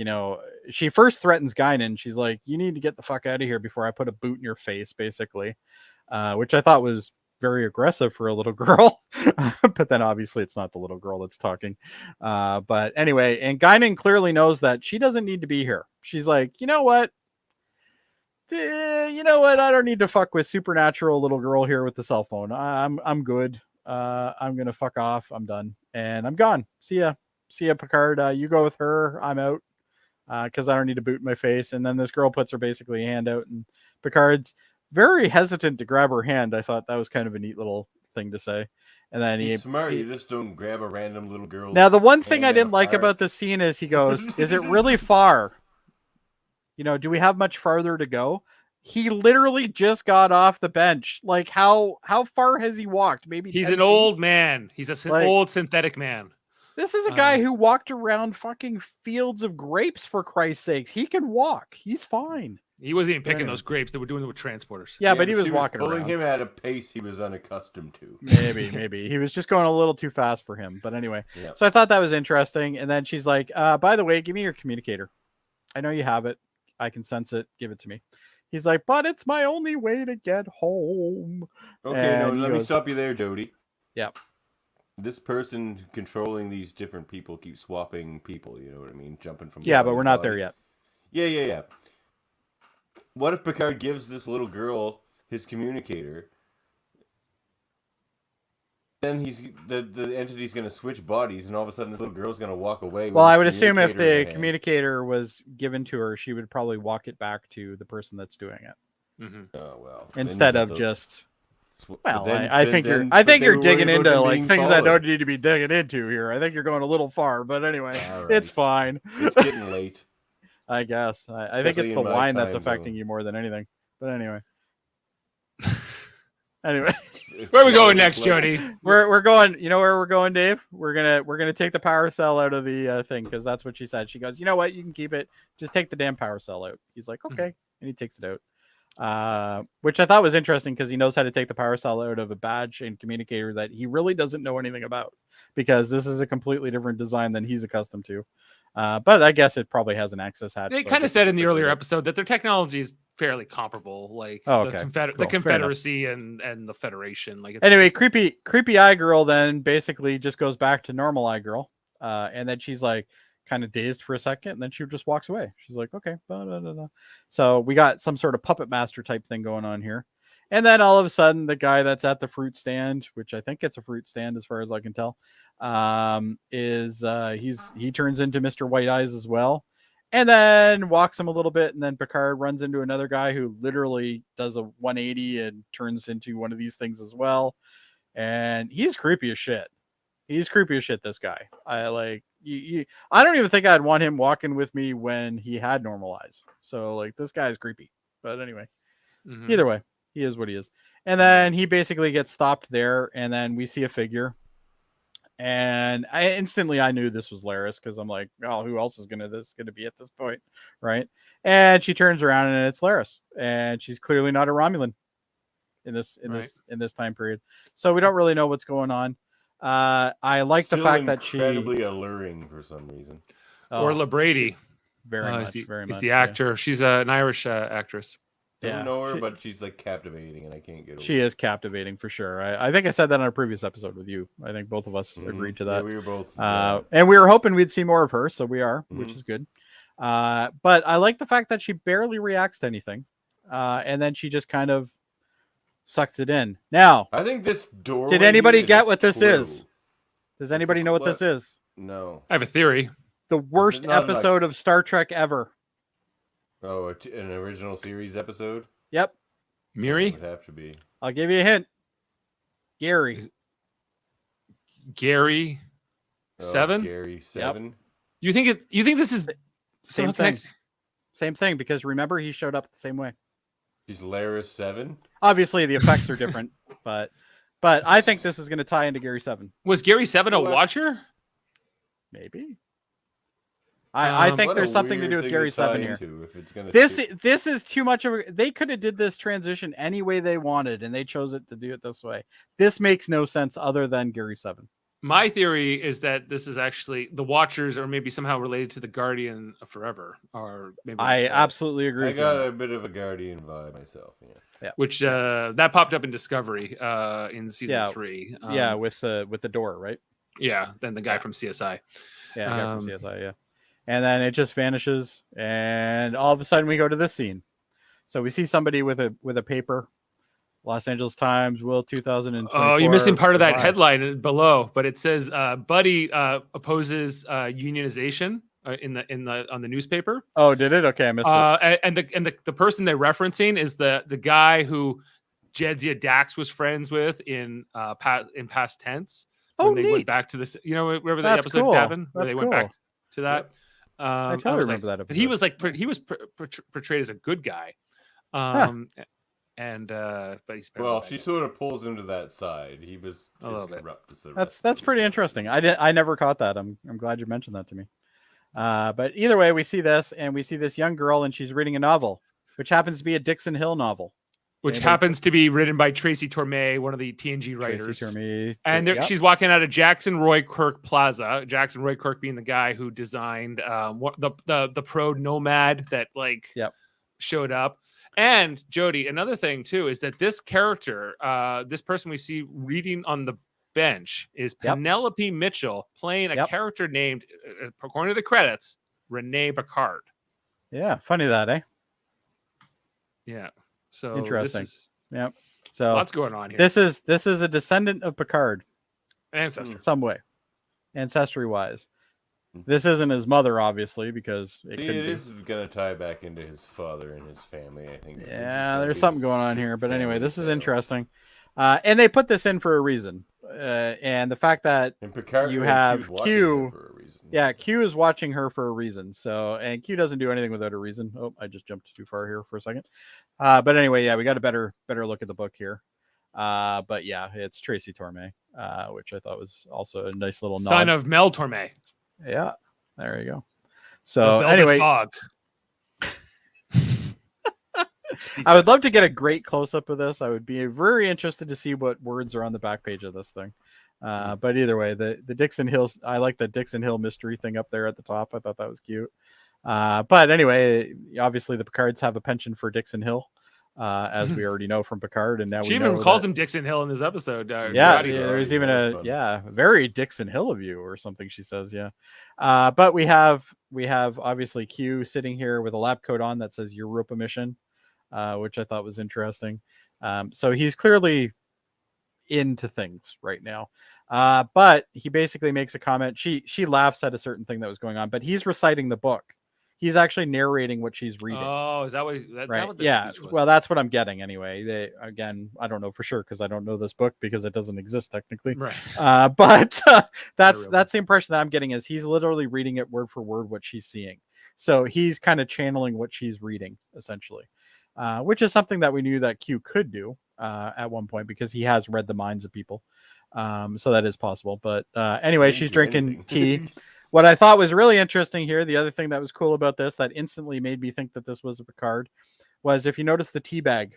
she first threatens Guinan. She's like, you need to get the fuck out of here before I put a boot in your face, basically, which I thought was very aggressive for a little girl. But then obviously it's not the little girl that's talking. But anyway, and Guinan clearly knows that she doesn't need to be here. She's like, you know what? I don't need to fuck with supernatural little girl here with the cell phone. I'm good. I'm gonna fuck off. I'm done, and I'm gone. See ya, Picard. You go with her. I'm out, because I don't need to boot in my face. And then this girl puts her basically hand out, and Picard's very hesitant to grab her hand. I thought that was kind of a neat little thing to say. And then he's smart. You just don't grab a random little girl. Now the one thing I didn't like about this scene is he goes, "Is it really far? Do we have much farther to go?" He literally just got off the bench. Like, how far has he walked? Maybe he's an old man. He's an old synthetic man. This is a guy who walked around fucking fields of grapes, for Christ's sakes. He can walk. He's fine. He wasn't even picking those grapes. They were doing it with transporters. Yeah, but he was walking pulling around. Him at a pace he was unaccustomed to. Maybe. He was just going a little too fast for him. But anyway, So I thought that was interesting. And then she's like, by the way, give me your communicator. I know you have it. I can sense it. Give it to me. He's like, but it's my only way to get home. Okay, let me stop you there, Jody. Yeah. This person controlling these different people keeps swapping people. You know what I mean? Jumping from. Yeah, but we're not there yet. Yeah. What if Picard gives this little girl his communicator? Then the entity's going to switch bodies, and all of a sudden this little girl's going to walk away. Well, I would assume if the communicator was given to her, she would probably walk it back to the person that's doing it. Mm-hmm. Oh well. Instead of just Well, I think you're digging into like things that don't need to be digging into here. I think you're going a little far, but anyway, it's fine. It's getting late. I guess. I think it's the wine that's affecting you more than anything. But anyway. Where are we going next, Jody? We're going. You know where we're going, Dave? We're gonna take the power cell out of the thing because that's what she said. She goes, you know what? You can keep it. Just take the damn power cell out. He's like, okay, and he takes it out. Which I thought was interesting because he knows how to take the power cell out of a badge and communicator that he really doesn't know anything about because this is a completely different design than he's accustomed to. But I guess it probably has an access hatch. They kind of said in the earlier episode that their technology is fairly comparable, like the Confederacy and the Federation. Like anyway, creepy eye girl then basically just goes back to normal eye girl, and then she's like kind of dazed for a second, and then she just walks away. She's like, okay. So we got some sort of puppet master type thing going on here. And then all of a sudden, the guy that's at the fruit stand, which I think it's a fruit stand as far as I can tell, he turns into Mr. White Eyes as well. And then walks him a little bit, and then Picard runs into another guy who literally does a 180 and turns into one of these things as well. And he's creepy as shit. This guy. I don't even think I'd want him walking with me when he had normal eyes. So like this guy is creepy. But anyway, either way, he is what he is. And then he basically gets stopped there, and then we see a figure. And I knew this was Laris because I'm like, oh, who else is gonna be at this point, right? And she turns around and it's Laris, and she's clearly not a Romulan in this time period. So we don't really know what's going on. I like the fact that she incredibly alluring for some reason. Orla Brady, very much. He's the actor. Yeah. She's an Irish actress. Don't know her, but she's like captivating, and I can't get over. She is captivating for sure. I think I said that on a previous episode with you. I think both of us agreed to that. Yeah, we were both. And we were hoping we'd see more of her, so we are, which is good. But I like the fact that she barely reacts to anything, and then she just kind of sucks it in. Now, I think this door. Did anybody get what this is? Does anybody know what this is? No. I have a theory. The worst episode of Star Trek ever. Oh, an original series episode? Yep. Miri? It would have to be. I'll give you a hint. Gary 7? Gary 7. Yep. You think this is same thing? Same thing, because remember he showed up the same way. She's Laris 7? Obviously the effects are different, but I think this is going to tie into Gary 7. Was Gary 7 a watcher? Maybe. I think there's something to do with Gary 7 here. This is too much of a... They could have did this transition any way they wanted, and they chose it to do it this way. This makes no sense other than Gary 7. My theory is that this is actually the Watchers, or maybe somehow related to the Guardian of Forever, or maybe. I absolutely agree. I got a bit of a Guardian vibe myself. Yeah. Which that popped up in Discovery in season 3. With the door, right? Yeah. Then the guy from CSI. Yeah, the guy from CSI. Yeah. And then it just vanishes, and all of a sudden we go to this scene. So we see somebody with a paper. Los Angeles Times, Will 2024. Oh, you're missing part of that headline below, but it says Buddy opposes unionization on the newspaper. Oh, did it? Okay, I missed it. And the person they're referencing is the guy who Jedzia Dax was friends with in past tense. When they went back to this, remember that episode, cool. Davan, where they went back to that. Yep. I totally remember that episode. But he was portrayed as a good guy. And but he's she sort of pulls him to that side. He was a little bit. That's pretty interesting. I never caught that. I'm glad you mentioned that to me. But either way, we see this, and we see this young girl, and she's reading a novel, which happens to be a Dixon Hill novel, which happens to be written by Tracy Torme, one of the TNG writers. And she's walking out of Jackson Roy Kirk Plaza. Jackson Roy Kirk being the guy who designed the Pro Nomad that showed up. And Jody, another thing too is that this character, this person we see reading on the bench, is Penelope Mitchell playing a character named, according to the credits, Renee Picard. Yeah, funny that, eh? Yeah. So interesting. So lots going on here. This is a descendant of Picard, ancestor, some way, ancestry wise. This isn't his mother, obviously, because it is going to tie back into his father and his family, I think. Yeah, there's something going on here. But anyway, this is interesting. And they put this in for a reason. And the fact that you have Q, Q is watching her for a reason. So, and Q doesn't do anything without a reason. Oh, I just jumped too far here for a second. But anyway, yeah, we got a better look at the book here. But yeah, it's Tracy Torme, which I thought was also a nice little nod. Son of Mel Torme. Yeah, there you go. So anyway, Fog. I would love to get a great close-up of this. I would be very interested to see what words are on the back page of this thing. But either way, the Dixon Hills, I like the Dixon Hill mystery thing up there at the top. I thought that was cute. But anyway, obviously the Picards have a penchant for Dixon Hill, as we already know from Picard. And now she even calls him Dixon Hill in this episode. There's even a very Dixon Hill of you or something she says. Yeah. But we have obviously Q sitting here with a lab coat on that says Europa mission. Which I thought was interesting. So he's clearly into things right now. But he basically makes a comment. She laughs at a certain thing that was going on, but he's reciting the book. He's actually narrating what she's reading. Oh, is that what? Right? Yeah. Well, that's what I'm getting anyway. I don't know for sure because I don't know this book because it doesn't exist technically. Right. But that's the impression that I'm getting is he's literally reading it word for word what she's seeing. So he's kind of channeling what she's reading essentially. Which is something that we knew that Q could do at one point because he has read the minds of people. So that is possible. But anyway, she's drinking tea. What I thought was really interesting here, the other thing that was cool about this that instantly made me think that this was a Picard, was if you notice the tea bag.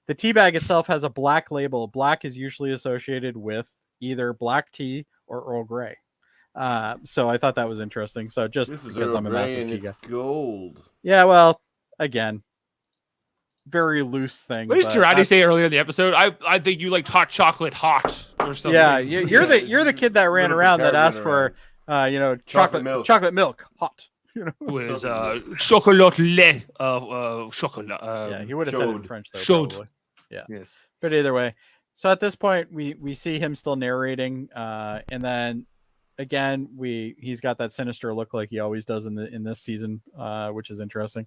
The tea bag itself has a black label. Black is usually associated with either black tea or Earl Grey. So I thought that was interesting. So just because I'm a massive tea guy. Gold. Yeah, well, again, very loose thing. What did Girardi say earlier in the episode? I think you liked hot chocolate hot or something. Yeah, you're the kid that ran around that asked for chocolate milk hot. With chocolat lait chocolat. Yeah, he would have said it in French though. Chaud. Probably. Yeah. Yes. But either way, so at this point we see him still narrating, and then again he's got that sinister look like he always does in this season, which is interesting.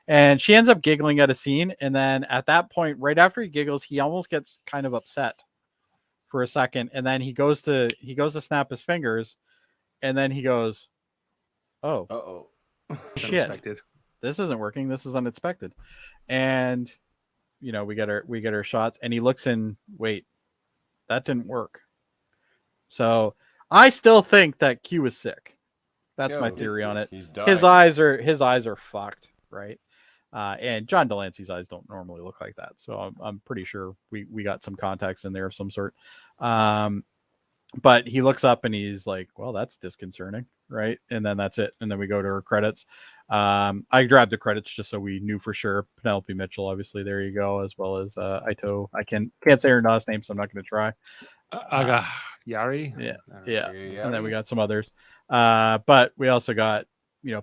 And she ends up giggling at a scene, and then at that point, right after he giggles, he almost gets kind of upset for a second, and then he goes to snap his fingers, and then he goes, "Oh, shit! Unexpected. This isn't working. This is unexpected." And we get our shots, and he looks in. Wait, that didn't work. So I still think that Q is sick. That's my theory on it. His eyes are fucked, right? And John Delancey's eyes don't normally look like that, so I'm pretty sure we got some context in there of some sort. But he looks up and he's like, "Well, that's disconcerting," right? And then that's it. And then we go to our credits. I grabbed the credits just so we knew for sure. Penelope Mitchell, obviously, there you go, as well as Ito. I can't say her last name, so I'm not going to try. Aga Yari. Yeah. And then we got some others. But we also got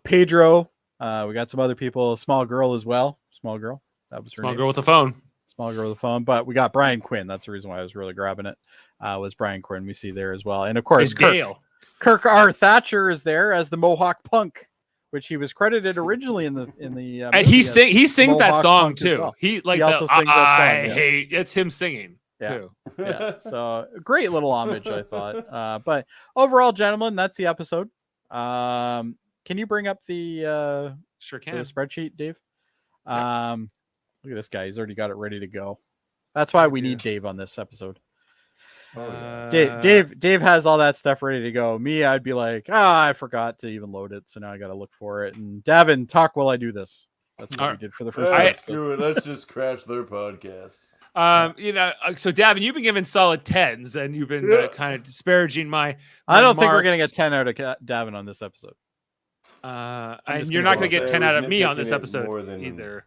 Pedro. We got some other people. Small girl as well. Small girl. That was her name. Girl with the phone. Small girl with the phone. But we got Brian Quinn. That's the reason why I was really grabbing it. Was Brian Quinn we see there as well. And of course, Kirk R. Thatcher is there as the Mohawk Punk, which he was credited originally in the and he sings that song too. Well. He also sings that song. It's him singing too. Yeah. So great little homage, I thought. But overall, gentlemen, that's the episode. Can you bring up the sure can the spreadsheet, Dave? Yeah. Look at this guy. He's already got it ready to go. That's why we need Dave on this episode. Dave has all that stuff ready to go. Me, I'd be like, I forgot to even load it, so now I got to look for it. And Davan, talk while I do this. That's what we did for the first episode. Let's just crash their podcast. So Davan, you've been giving solid 10s, and you've been kind of disparaging my. I don't think we're getting a 10 out of Davan on this episode. And you're not going to get 10 out of me on this episode either.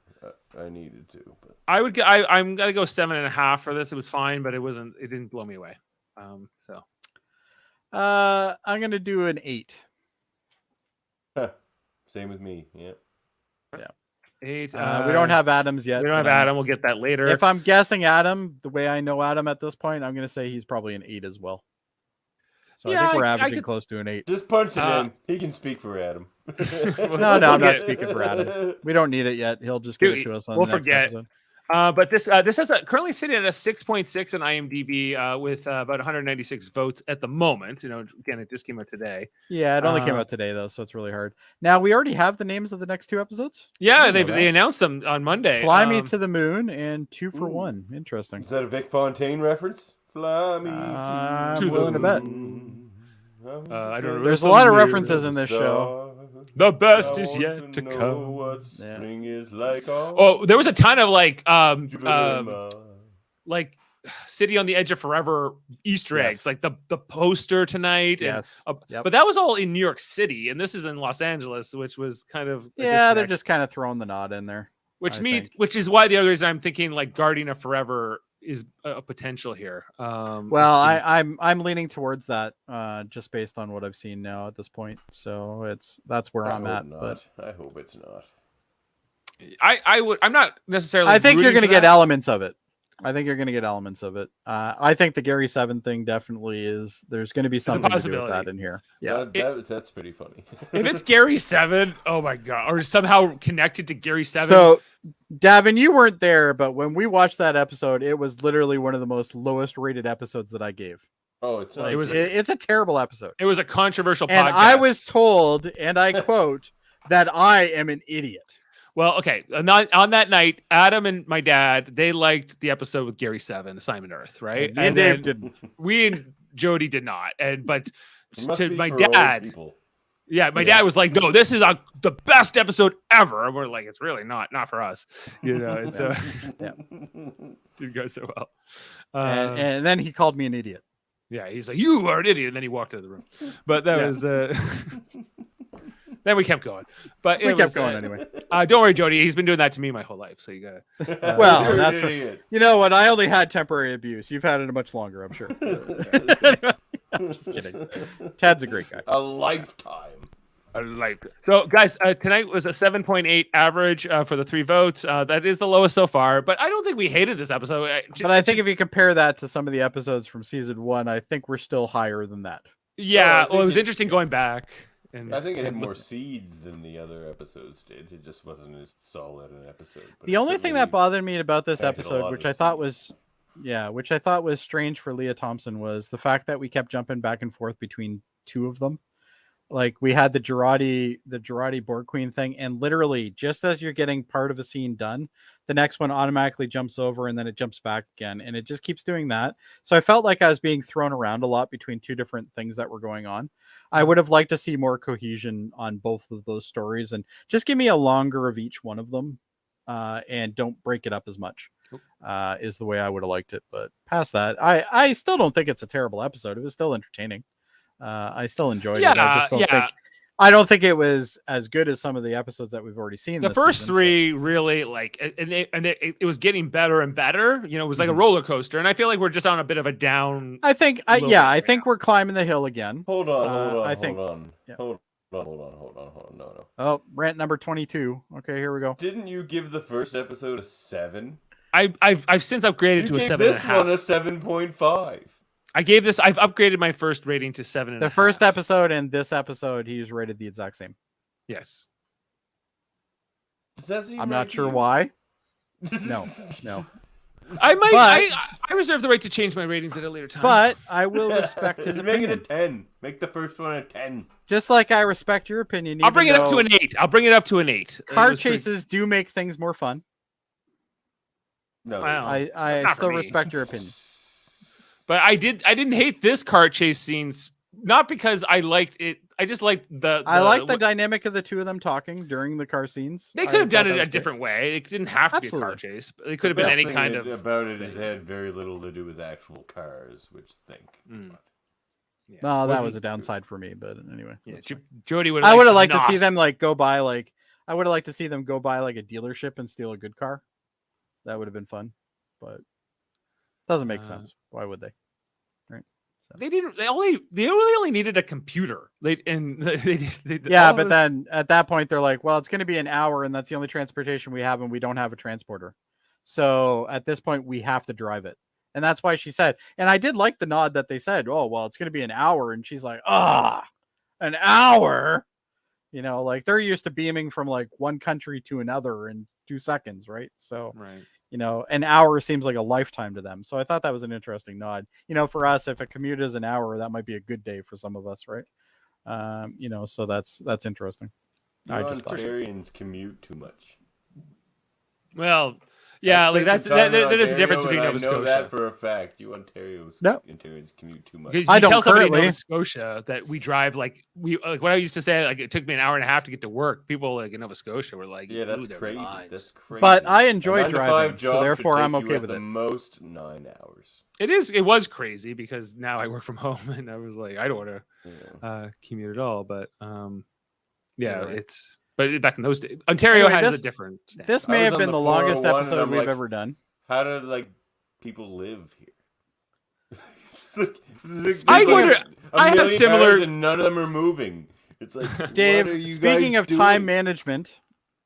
I needed to, but I'm gonna go 7.5 for this. It was fine, but it didn't blow me away. I'm gonna do an 8. Same with me. Yeah. 8. We don't have Adams yet. We don't have Adam. We'll get that later. If I'm guessing Adam, the way I know Adam at this point, I'm gonna say he's probably an 8 as well. So I think we're averaging close to an 8. Just punch him in. He can speak for Adam. No, I'm not speaking for Adam. We don't need it yet. He'll just give it to us on the next episode. But this has currently sitting at a 6.6 on IMDb with about 196 votes at the moment. Again, it just came out today. Yeah, it only came out today though, so it's really hard. Now we already have the names of the next 2 episodes. Yeah, they announced them on Monday. Fly Me to the Moon and 2 for 1. Interesting. Is that a Vic Fontaine reference? Fly me I'm willing to bet. I don't know. There's a lot of references in this show. The best is yet to come. What spring is like. There was a ton of like City on the Edge of Forever Easter eggs, like the poster tonight. Yes. But that was all in New York City, and this is in Los Angeles, which was kind of they're just kind of throwing the nod in there. Which is why the other reason I'm thinking like Guardian of Forever is a potential here. I'm leaning towards that just based on what I've seen now at this point. So that's where I'm at. But I hope it's not. I'm not necessarily. I think you're going to get elements of it. I think you're going to get elements of it. I think the Gary 7 thing definitely is. There's going to be something to do with that in here. Yeah, that's pretty funny. If it's Gary 7, oh my god, or somehow connected to Gary 7. So, Davan, you weren't there, but when we watched that episode, it was literally one of the most lowest rated episodes that I gave. Oh, it's not. It's a terrible episode. It was a controversial and podcast. I was told, and I quote, that I am an idiot. Well, okay. On that night, Adam and my dad, they liked the episode with Gary 7, Assignment Earth, right? And Dave didn't. We and Jody did not. But to my dad, my dad was like, "No, this is the best episode ever." And we're like, "It's really not for us." It's didn't go so well. And then he called me an idiot. Yeah, he's like, "You are an idiot," and then he walked out of the room. But that was. Then we kept going, but we kept going anyway. Don't worry, Jody. He's been doing that to me my whole life, so you gotta. Well, that's right. You know what? I only had temporary abuse. You've had it much longer, I'm sure. I'm just kidding. Ted's a great guy. A lifetime. So, guys, tonight was a 7.8 average for the 3 votes. That is the lowest so far, but I don't think we hated this episode. But I think if you compare that to some of the episodes from season 1, I think we're still higher than that. Yeah, it was interesting going back. I think it had more seeds than the other episodes did. It just wasn't as solid an episode. The only thing that bothered me about this episode, which I thought was strange for Leah Thompson, was the fact that we kept jumping back and forth between 2 of them. Like we had the Jurati Borg Queen thing, and literally just as you're getting part of a scene done, the next one automatically jumps over and then it jumps back again, and it just keeps doing that. So I felt like I was being thrown around a lot between 2 different things that were going on. I would have liked to see more cohesion on both of those stories, and just give me a longer of each one of them, and don't break it up as much. Is the way I would have liked it. But past that, I still don't think it's a terrible episode. It was still entertaining. I still enjoyed it. I don't think it was as good as some of the episodes that we've already seen. The first season, 3 really it was getting better and better. It was like a roller coaster, and I feel like we're just on a bit of a down. I think we're climbing the hill again. Hold on. Hold on. No. Oh, rant number 22. Okay, here we go. Didn't you give the first episode a 7? I've since upgraded to a 7.5. This one a 7.5. I've upgraded my first rating to 7.5. The first episode and this episode, he's rated the exact same. Yes. I'm not sure why. No. I reserve the right to change my ratings at a later time. But I will respect his opinion. Make it a 10. Make the first one a 10. Just like I respect your opinion. I'll bring it up to an 8. Car chases do make things more fun. No. I still respect your opinion. But I didn't hate this car chase scenes, not because I liked it. I just liked I liked the dynamic of the 2 of them talking during the car scenes. They could have done it a different way. It didn't have to be a car chase. But it could have been any kind of. About it had very little to do with actual cars, which Yeah. No, that was a downside for me. But anyway, Jody would. I would have liked to see them go by I would have liked to see them go by a dealership and steal a good car. That would have been fun, but. Doesn't make sense. Why would they? Right. So. They didn't. They really only needed a computer. But then at that point they're like, well, it's going to be an hour, and that's the only transportation we have, and we don't have a transporter. So at this point, we have to drive it, and that's why she said. And I did like the nod that they said, "Oh, well, it's going to be an hour," and she's like, an hour." They're used to beaming from one country to another in 2 seconds, right? So, an hour seems like a lifetime to them. So I thought that was an interesting nod. For us, if a commute is an hour, that might be a good day for some of us, right? So that's interesting. Ontarians commute too much. Well, yeah, like that is the difference between Nova Scotia. I know that for a fact. Ontarians commute too much. You tell somebody in Nova Scotia that we drive like what I used to say, like it took me an hour and a half to get to work. People like in Nova Scotia were like, yeah, that's crazy. That's crazy. But I enjoy driving, so therefore I'm okay with it. The most 9 hours. It was crazy because now I work from home and I was like, I don't want to commute at all. But it's. But back in those days, Ontario has a different standard. This may have been the longest episode we've ever done. How do people live here? I wonder. I have similar, and none of them are moving. It's like, Dave. Speaking of time management,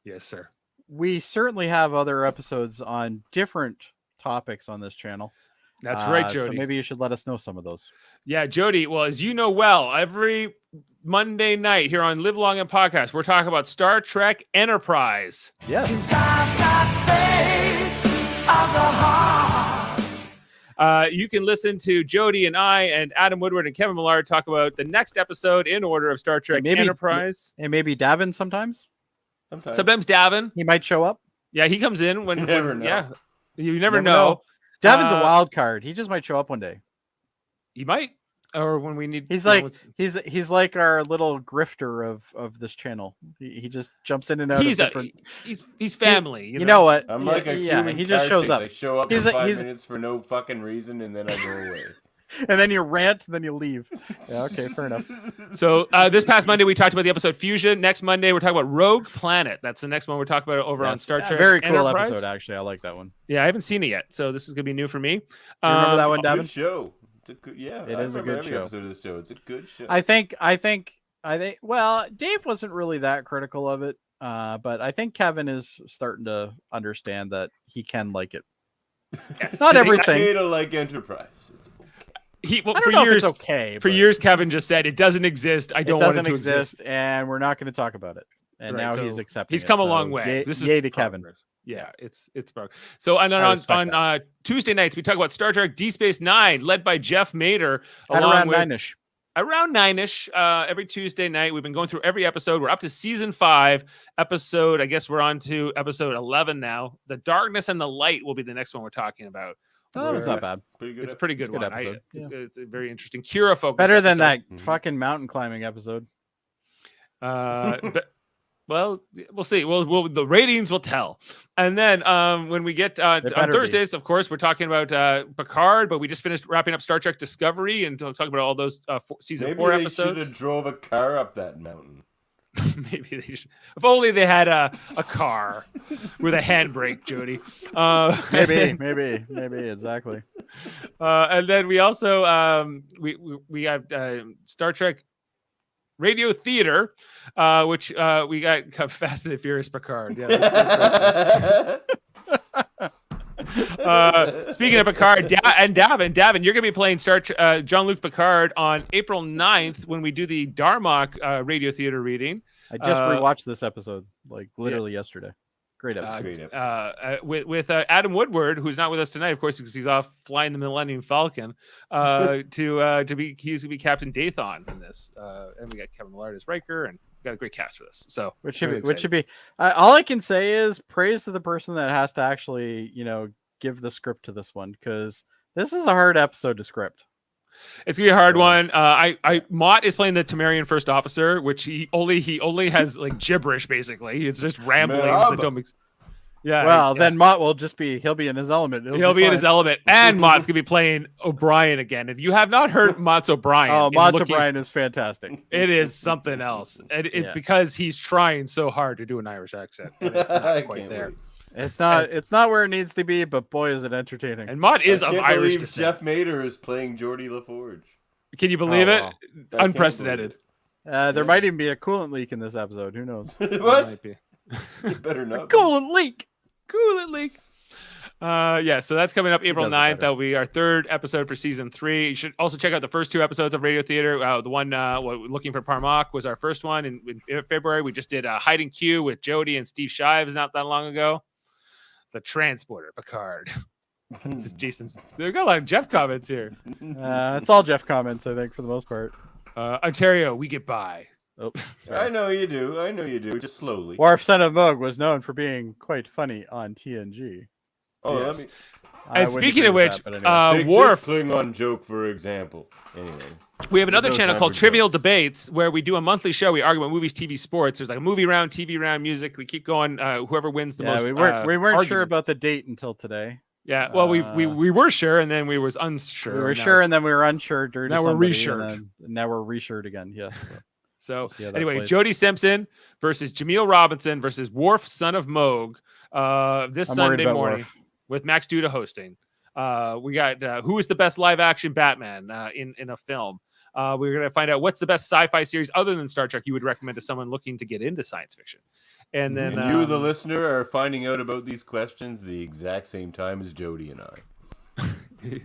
yes, sir. We certainly have other episodes on different topics on this channel. That's right, Jody. So maybe you should let us know some of those. Yeah, Jody. Well, as you know well, every Monday night here on Live Long and Podcast, we're talking about Star Trek Enterprise. Yes. You can listen to Jody and I and Adam Woodward and Kevin Millard talk about the next episode in order of Star Trek Enterprise. And maybe Davan sometimes. Sometimes Davan. He might show up. Yeah, he comes in when. You never know. Yeah, you never know. Davan's a wild card. He just might show up one day. He might, or when we need. He's like he's like our little grifter of this channel. He just jumps in and out. He's family. You know what? I'm like a human. He just shows up. I show up for 5 minutes for no fucking reason, and then I go away. And then you rant, and then you leave. Yeah, okay, fair enough. So this past Monday, we talked about the episode Fusion. Next Monday, we're talking about Rogue Planet. That's the next one we're talking about over on Star Trek. Very cool Enterprise. episode, actually. I like that one. Yeah, I haven't seen it yet, so this is gonna be new for me. You remember that one, Davin? Good show. It is a good show. Episode of this show. It's a good show. I think. Well, Dave wasn't really that critical of it, but I think Kevin is starting to understand that he can like it. Yes. Not everything. I like Enterprise. I don't know if it's okay. For years, Kevin just said it doesn't exist. I don't want it to exist, and we're not going to talk about it. And now he's accepting. He's come a long way. This is yay to Kevin. Yeah, it's broke. So and then on Tuesday nights we talk about Star Trek Deep Space Nine, led by Jeff Mader. Around 9ish. Around 9ish, every Tuesday night. We've been going through every episode. We're up to season 5 episode. I guess we're on to episode 11 now. The Darkness and the Light will be the next one we're talking about. Oh, it's not bad. It's a pretty good one. Episode. It's a very interesting Kira focus. Better than that fucking mountain climbing episode. But well, we'll see. Well, the ratings will tell. And then when we get on Thursdays, of course, we're talking about Picard, but we just finished wrapping up Star Trek Discovery and talking about all those season 4 episodes. Maybe they should have drove a car up that mountain. Maybe they should. If only they had a car with a handbrake, Jody. Maybe exactly. And then we also we have Star Trek Radio Theater, which we got Fast and the Furious Picard. Yeah. Speaking of Picard and Davan, you're going to be playing Jean-Luc Picard on April 9th when we do the Darmok Radio Theater reading. I just rewatched this episode literally yesterday. Great episode. With Adam Woodward, who's not with us tonight, of course, because he's off flying the Millennium Falcon. He's going to be Captain Dathon in this, and we got Kevin Millard as Riker, and we got a great cast for this. So, which should be. All I can say is praise to the person that has to actually, give the script to this one, because this is a hard episode to script. It's gonna be a hard one. Mott is playing the Temerian first officer, which he only has gibberish basically. It's just ramblings that don't make. Yeah. Well, then Mott will he'll be in his element. He'll be in his element, and Mott's gonna be playing O'Brien again. If you have not heard Mott's O'Brien, O'Brien is fantastic. It is something else, and because he's trying so hard to do an Irish accent, and it's not quite there. Wait. It's not where it needs to be, but boy, is it entertaining. And Mott is of Irish descent. Jeff Mader is playing Geordie LaForge. Can you believe it? Unprecedented. There might even be a coolant leak in this episode. Who knows? What? Might be. It better not. Coolant leak. So that's coming up April 9th. That'll be our 3rd episode for season 3. You should also check out the first 2 episodes of Radio Theater. The one Looking for Parmok was our first one in February. We just did Hide and Q with Jody and Steve Shives not that long ago. the transporter, Picard. This Jason's. There's got a lot of Jeff comments here. It's all Jeff comments, I think, for the most part. Ontario, we get by. Oh, I know you do. Just slowly. Worf, son of Moog, was known for being quite funny on TNG. Oh, yes. And speaking of which, take Worf, this Klingon joke for example. Anyway, we have another channel called Trivial Debates where we do a monthly show. We argue about movies, TV, sports. There's like a movie round, TV round, music. We keep going. Whoever wins the most. We weren't sure about the date until today. Yeah, well, we were sure, and then we was unsure. We were sure, and then we were unsure. Now we're ressured. Now we're ressured again. Yes. So anyway, Jody Simpson versus Jaemeel Robinson versus Worf, son of Moog, this Sunday morning Worf. With Max Duda hosting. We got who is the best live action Batman in a film. We're going to find out what's the best sci-fi series other than Star Trek you would recommend to someone looking to get into science fiction. And then you, the listener, are finding out about these questions the exact same time as Jody and I.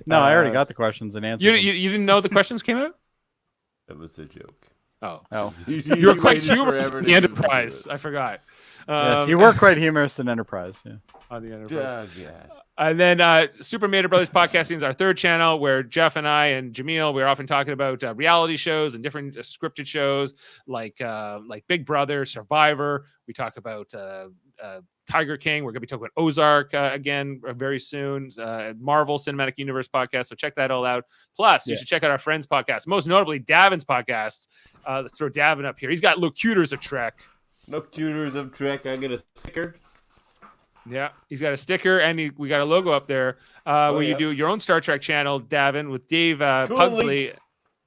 No, I already got the questions and answers. You didn't know the questions came out? That was a joke. Oh. You were quite humorous in the Enterprise. I forgot. Yes, you were quite humorous in Enterprise. Yeah. On the Enterprise. And then Super Mater Brothers Podcasting is our third channel where Jeff and I and Jaemeel, we're often talking about reality shows and different scripted shows like Big Brother, Survivor. We talk about Tiger King. We're going to be talking about Ozark again very soon. Marvel Cinematic Universe podcast. So check that all out. Plus, you should check out our friends' podcast, most notably Davan's podcasts. Let's throw Davan up here. He's got Locutors of Trek. Locutors of Trek. I get a sticker. Yeah, he's got a sticker, and we got a logo up there where you do your own Star Trek channel, Davan, with Dave Pugsley.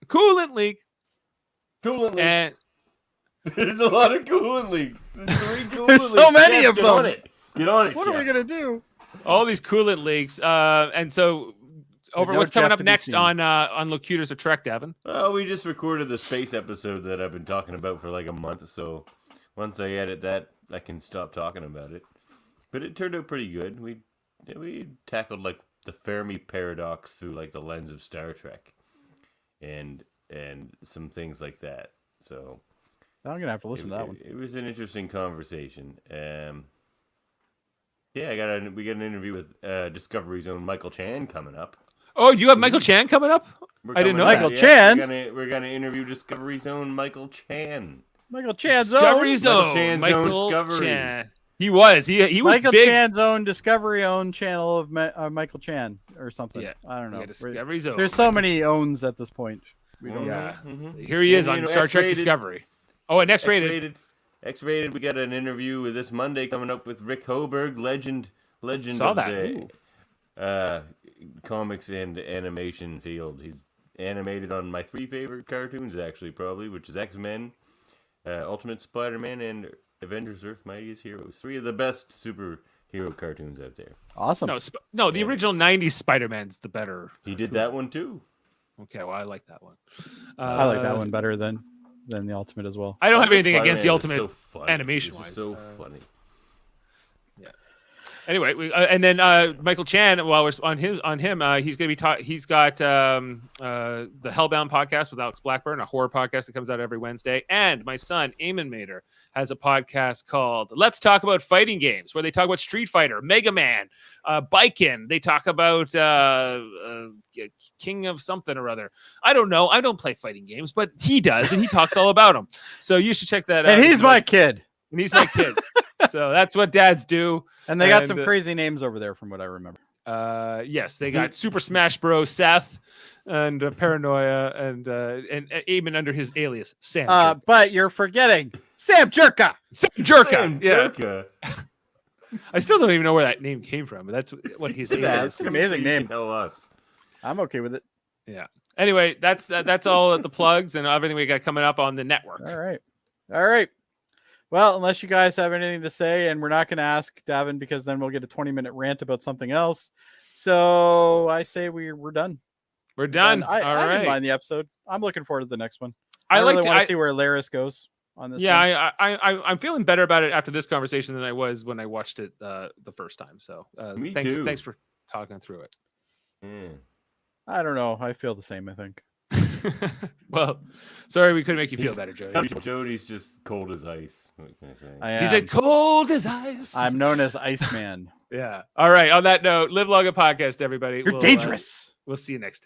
Coolant Leak. And there's a lot of coolant leaks. There's There's so many of them. Get on it. What are we gonna do? All these coolant leaks. And so, what's coming up next on Locutors of Trek, Davan? Oh, we just recorded the space episode that I've been talking about for like a month. So once I edit that, I can stop talking about it. But it turned out pretty good. We tackled like the Fermi paradox through like the lens of Star Trek, and some things like that. So I'm gonna have to listen to that one. It was an interesting conversation. We got an interview with Discovery's own Michael Chan coming up. Oh, you have Michael Chan coming up? I didn't know Michael that. Chan. We're gonna interview Discovery's own Michael Chan. Michael Chan's Discovery's own. own. Michael Michael Chan. He was Michael big. Chan's own Discovery own channel of Michael Chan or something. Yeah. I don't know. Discovery's own. There's so many owns at this point. We don't know. Mm-hmm. Here he is on Star Trek Discovery. Oh, and X-rated. X-rated. We got an interview with this Monday coming up with Rick Hoberg, legend Saw of that. the comics and animation field. He's animated on my three favorite cartoons, actually, probably, which is X-Men, Ultimate Spider-Man, and Avengers: Earth's Mightiest Heroes. Three of the best superhero cartoons out there. Awesome. No, the original 90s Spider-Man's the better. He did that one too. Okay, well, I like that one. I like that one better than the Ultimate as well. I don't have anything against the Ultimate Ultimate animation-wise. So funny. Yeah. Anyway, and then Michael Chan, while we're on him, he's going to be he's got the Hellbound podcast with Alex Blackburn, a horror podcast that comes out every Wednesday. And my son, Eamon Mater, has a podcast called Let's Talk About Fighting Games, where they talk about Street Fighter, Mega Man, Bikin. They talk about King of something or other. I don't know. I don't play fighting games, but he does, and he talks all about them. So you should check that out. And he's my kid. And he's my kid. So that's what dads do. And they got some crazy names over there from what I remember. Yes, they got Super Smash Bros. Seth and Paranoia and Eamon under his alias, Sam Jerka. But you're forgetting Sam Jerka. Sam Jerka. Sam Jerka. I still don't even know where that name came from, but that's what his name is. That's an amazing name. Tell us. I'm okay with it. Yeah. Anyway, that's all the plugs and everything we got coming up on the network. All right. Well, unless you guys have anything to say, and we're not going to ask Davan because then we'll get a 20-minute rant about something else. So I say we're done. We're done. I didn't mind the episode. I'm looking forward to the next one. I really want to see where Laris goes on this. Yeah, I'm feeling better about it after this conversation than I was when I watched it the first time. So Me thanks, too. Thanks for talking through it. I don't know. I feel the same, I think. Well, sorry we couldn't make you feel better, Jody. Jody's just cold as ice. What can I say? I am. He's as cold as ice. I'm known as Iceman. Yeah. All right. On that note, live long and podcast, everybody. You're dangerous. We'll see you next time.